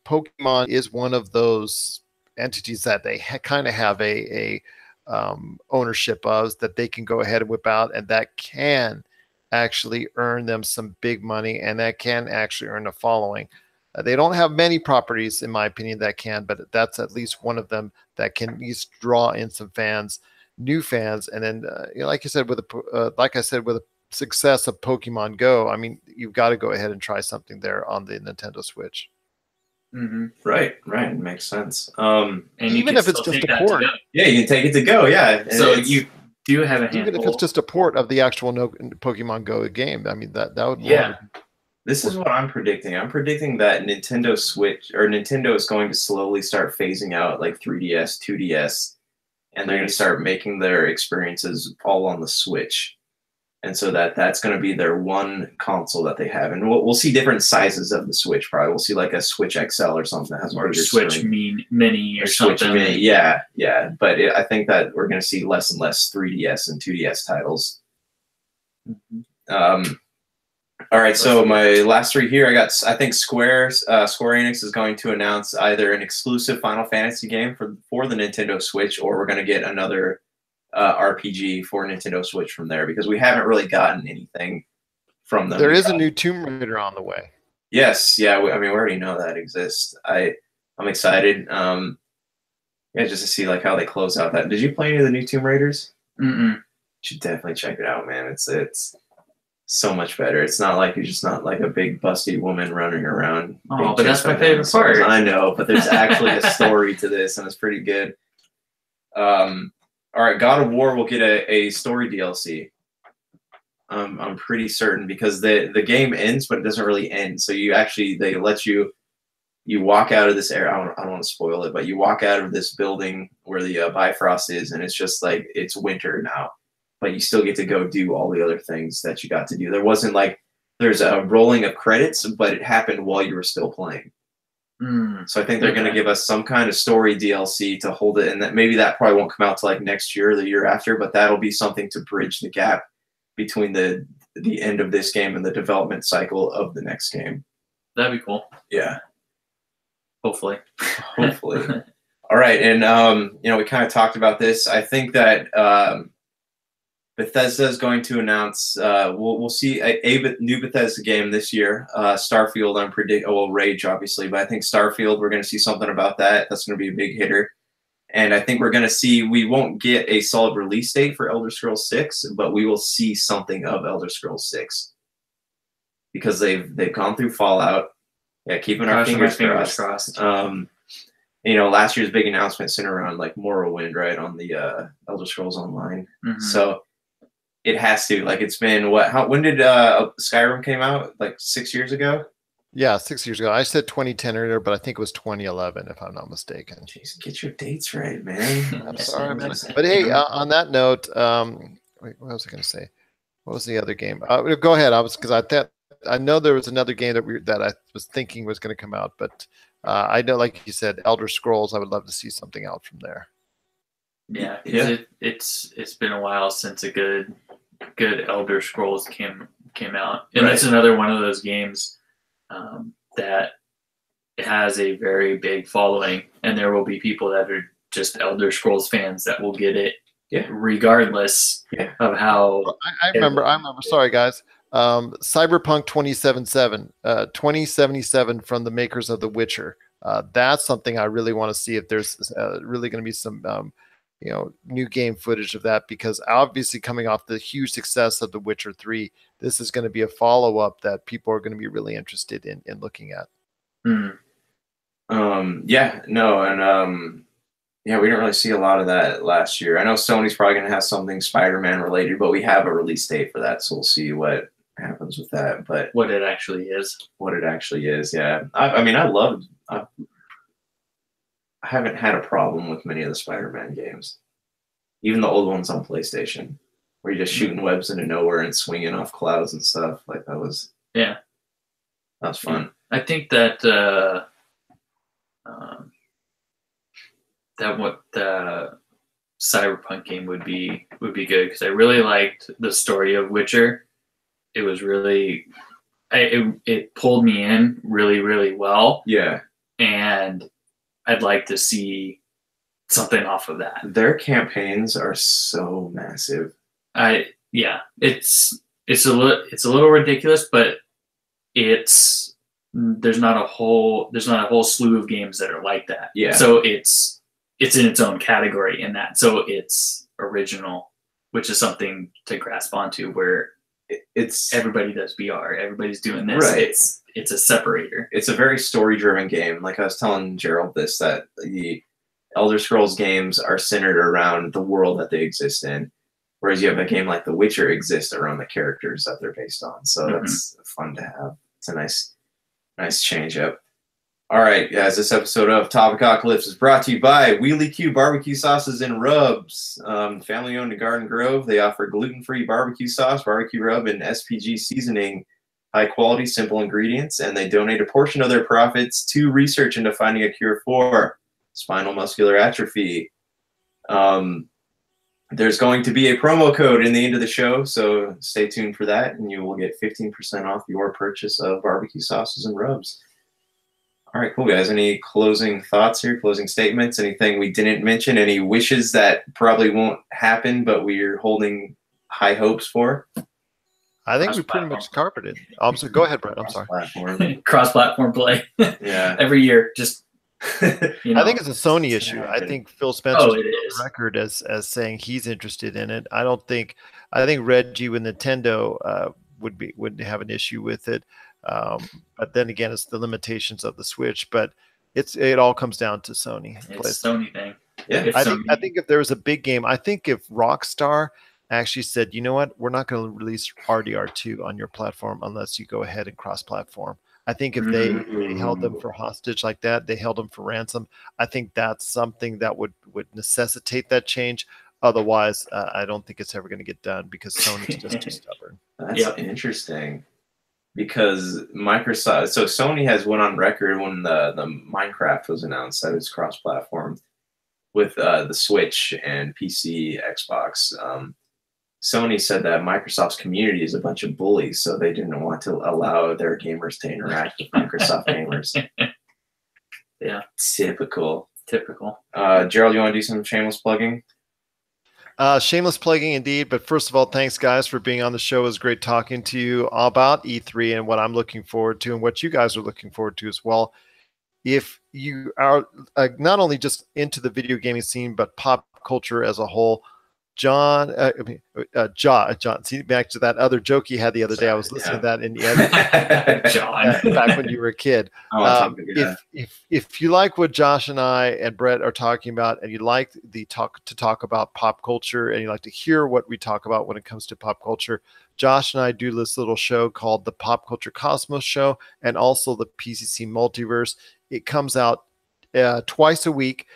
Pokemon is one of those entities that they kind of have a ownership of, that they can go ahead and whip out, and that can actually earn them some big money, and that can actually earn a following. They don't have many properties, in my opinion, that can, but that's at least one of them that can at least draw in some fans, new fans. And then, like I said, with the success of Pokemon Go, I mean, you've got to go ahead and try something there on the Nintendo Switch. Right. It makes sense. And even if it's just a port. Yeah, you can take it to go. Yeah. So you do have a handful. Even if it's just a port of the actual Pokemon Go game, I mean, that would. Yeah. This is what I'm predicting. I'm predicting that Nintendo is going to slowly start phasing out like 3DS, 2DS, and they're going to start making their experiences all on the Switch. And so that's going to be their one console that they have. And we'll see different sizes of the Switch probably. We'll see like a Switch XL or something that has or Switch Mini or Switch something. Mini, yeah. But I think that we're going to see less and less 3DS and 2DS titles. All right, so my last 3 here, I think Square Enix is going to announce either an exclusive Final Fantasy game for the Nintendo Switch, or we're going to get another RPG for Nintendo Switch from there, because we haven't really gotten anything from them. There is a new Tomb Raider on the way. Yes, yeah, I mean, we already know that exists. I'm excited, just to see like how they close out that. Did you play any of the new Tomb Raiders? You should definitely check it out, man. It's so much better. It's not like you're just not like a big busty woman running around. Oh, but that's my favorite part. I know, but there's actually a story to this, and it's pretty good. All right, God of War will get a story DLC. I'm pretty certain, because the game ends, but it doesn't really end. So they let you walk out of this area. I don't want to spoil it, but you walk out of this building where the Bifrost is, and it's just like it's winter now. But you still get to go do all the other things that you got to do. There wasn't like there's a rolling of credits, but it happened while you were still playing. So I think they're going to give us some kind of story DLC to hold it, and that maybe that probably won't come out till like next year or the year after, but that'll be something to bridge the gap between the end of this game and the development cycle of the next game. That'd be cool. Yeah. Hopefully. All right, and we kind of talked about this. I think that Bethesda is going to announce. We'll see a new Bethesda game this year. Starfield, Rage obviously, but I think Starfield, we're going to see something about that. That's going to be a big hitter. And I think we're going to see. We won't get a solid release date for Elder Scrolls 6, but we will see something of Elder Scrolls 6 because they've gone through Fallout. Yeah, keeping our fingers crossed. Last year's big announcement centered around like Morrowind, right, on the Elder Scrolls Online. Mm-hmm. So it has to. Like, it's been what? When did Skyrim came out? Like 6 years ago? Yeah, 6 years ago. I said 2010 earlier, but I think it was 2011, if I'm not mistaken. Jeez, get your dates right, man. I'm sorry, man. But hey, on that note, wait, what was I going to say? What was the other game? Go ahead. I know there was another game that I was thinking was going to come out, but I know, like you said, Elder Scrolls. I would love to see something out from there. Yeah. It's been a while since a good Elder Scrolls came out, and it's another one of those games that has a very big following, and there will be people that are just Elder Scrolls fans that will get it, regardless of how. I remember. Sorry, guys. Cyberpunk 2077 from the makers of The Witcher. That's something I really want to see if there's really going to be some new game footage of that, because obviously coming off the huge success of The Witcher 3, this is going to be a follow-up that people are going to be really interested in looking at. We didn't really see a lot of that last year. I know Sony's probably going to have something Spider-Man related, but we have a release date for that, so we'll see what happens with that. But what it actually is, yeah. I haven't had a problem with many of the Spider-Man games, even the old ones on PlayStation, where you're just shooting webs into nowhere and swinging off clouds and stuff. Like that was fun. I think that what the Cyberpunk game would be good, because I really liked the story of Witcher. It was really, it pulled me in really, really well. Yeah, and I'd like to see something off of that. Their campaigns are so massive. It's a little ridiculous, but there's not a whole slew of games that are like that. Yeah. So it's in its own category in that. So it's original, which is something to grasp onto, where everybody does VR, everybody's doing this. Right. It's a separator. It's a very story-driven game. Like I was telling Gerald that the Elder Scrolls games are centered around the world that they exist in, whereas you have a game like The Witcher exists around the characters that they're based on. So that's fun to have. It's a nice change up. All right, guys, this episode of Topicocalypse is brought to you by Wheelie Q Barbecue Sauces and Rubs. Family owned in Garden Grove. They offer gluten-free barbecue sauce, barbecue rub, and SPG seasoning. High quality, simple ingredients, and they donate a portion of their profits to research into finding a cure for spinal muscular atrophy. There's going to be a promo code in the end of the show, so stay tuned for that, and you will get 15% off your purchase of barbecue sauces and rubs. All right, cool, guys. Any closing thoughts here, closing statements, anything we didn't mention, any wishes that probably won't happen but we're holding high hopes for? I think we pretty much covered it. Go ahead, Brett. I'm sorry. Cross-platform play. Yeah. Every year, just I think it's a Sony issue. I think Phil Spencer's on record as saying he's interested in it. I think Reggie with Nintendo would have an issue with it. But then again, it's the limitations of the Switch. But it all comes down to Sony. It's a Sony thing. Yeah. I think if there was a big game, I think if Rockstar actually said, you know what, we're not going to release RDR2 on your platform unless you go ahead and cross-platform. I think if they held them for hostage like that, they held them for ransom, I think that's something that would necessitate that change. Otherwise, I don't think it's ever going to get done because Sony's just too stubborn. That's interesting. Because Microsoft, so Sony has went on record when the Minecraft was announced that it's cross-platform with the Switch and PC, Xbox. Sony said that Microsoft's community is a bunch of bullies, so they didn't want to allow their gamers to interact with Microsoft gamers. Yeah. Typical. Typical. Gerald, you want to do some shameless plugging? Shameless plugging indeed. But first of all, thanks guys for being on the show. It was great talking to you about E3 and what I'm looking forward to and what you guys are looking forward to as well. If you are not only just into the video gaming scene, but pop culture as a whole, John, see, back to that other joke you had the other day. I was listening to that in the John, back when you were a kid. If you like what Josh and I and Brett are talking about, and you like to talk about pop culture, and you like to hear what we talk about when it comes to pop culture, Josh and I do this little show called the Pop Culture Cosmos Show, and also the PCC Multiverse. It comes out twice a week.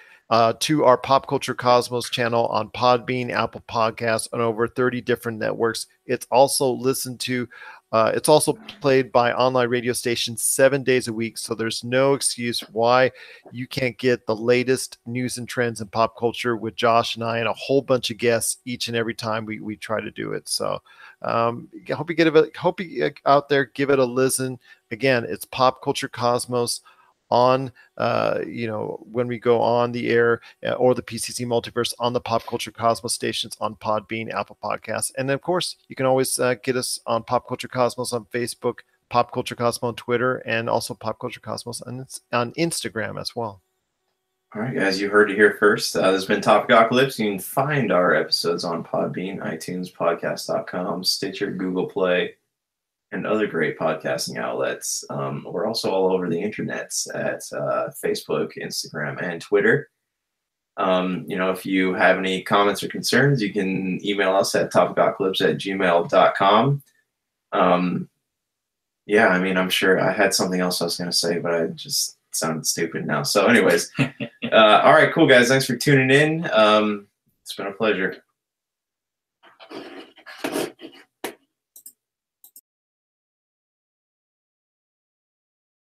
To our Pop Culture Cosmos channel on Podbean, Apple Podcasts, and over 30 different networks. It's also listened to. It's also played by online radio stations 7 days a week. So there's no excuse why you can't get the latest news and trends in pop culture with Josh and I and a whole bunch of guests each and every time we try to do it. So hope you out there, give it a listen. Again, it's Pop Culture Cosmos on when we go on the air or the PCC Multiverse on the Pop Culture Cosmos stations on Podbean, Apple Podcasts, and then of course you can always get us on Pop Culture Cosmos on Facebook, Pop Culture Cosmos on Twitter, and also Pop Culture Cosmos on Instagram as well. All right, guys, you heard it here first. This has been Topicocalypse. You can find our episodes on Podbean, iTunes, podcast.com, Stitcher, Google Play, and other great podcasting outlets. We're also all over the internets at Facebook, Instagram, and Twitter. If you have any comments or concerns, you can email us at topicocalypse@gmail.com. I'm sure I had something else I was going to say, but I just sounded stupid now. So anyways, all right, cool, guys. Thanks for tuning in. It's been a pleasure.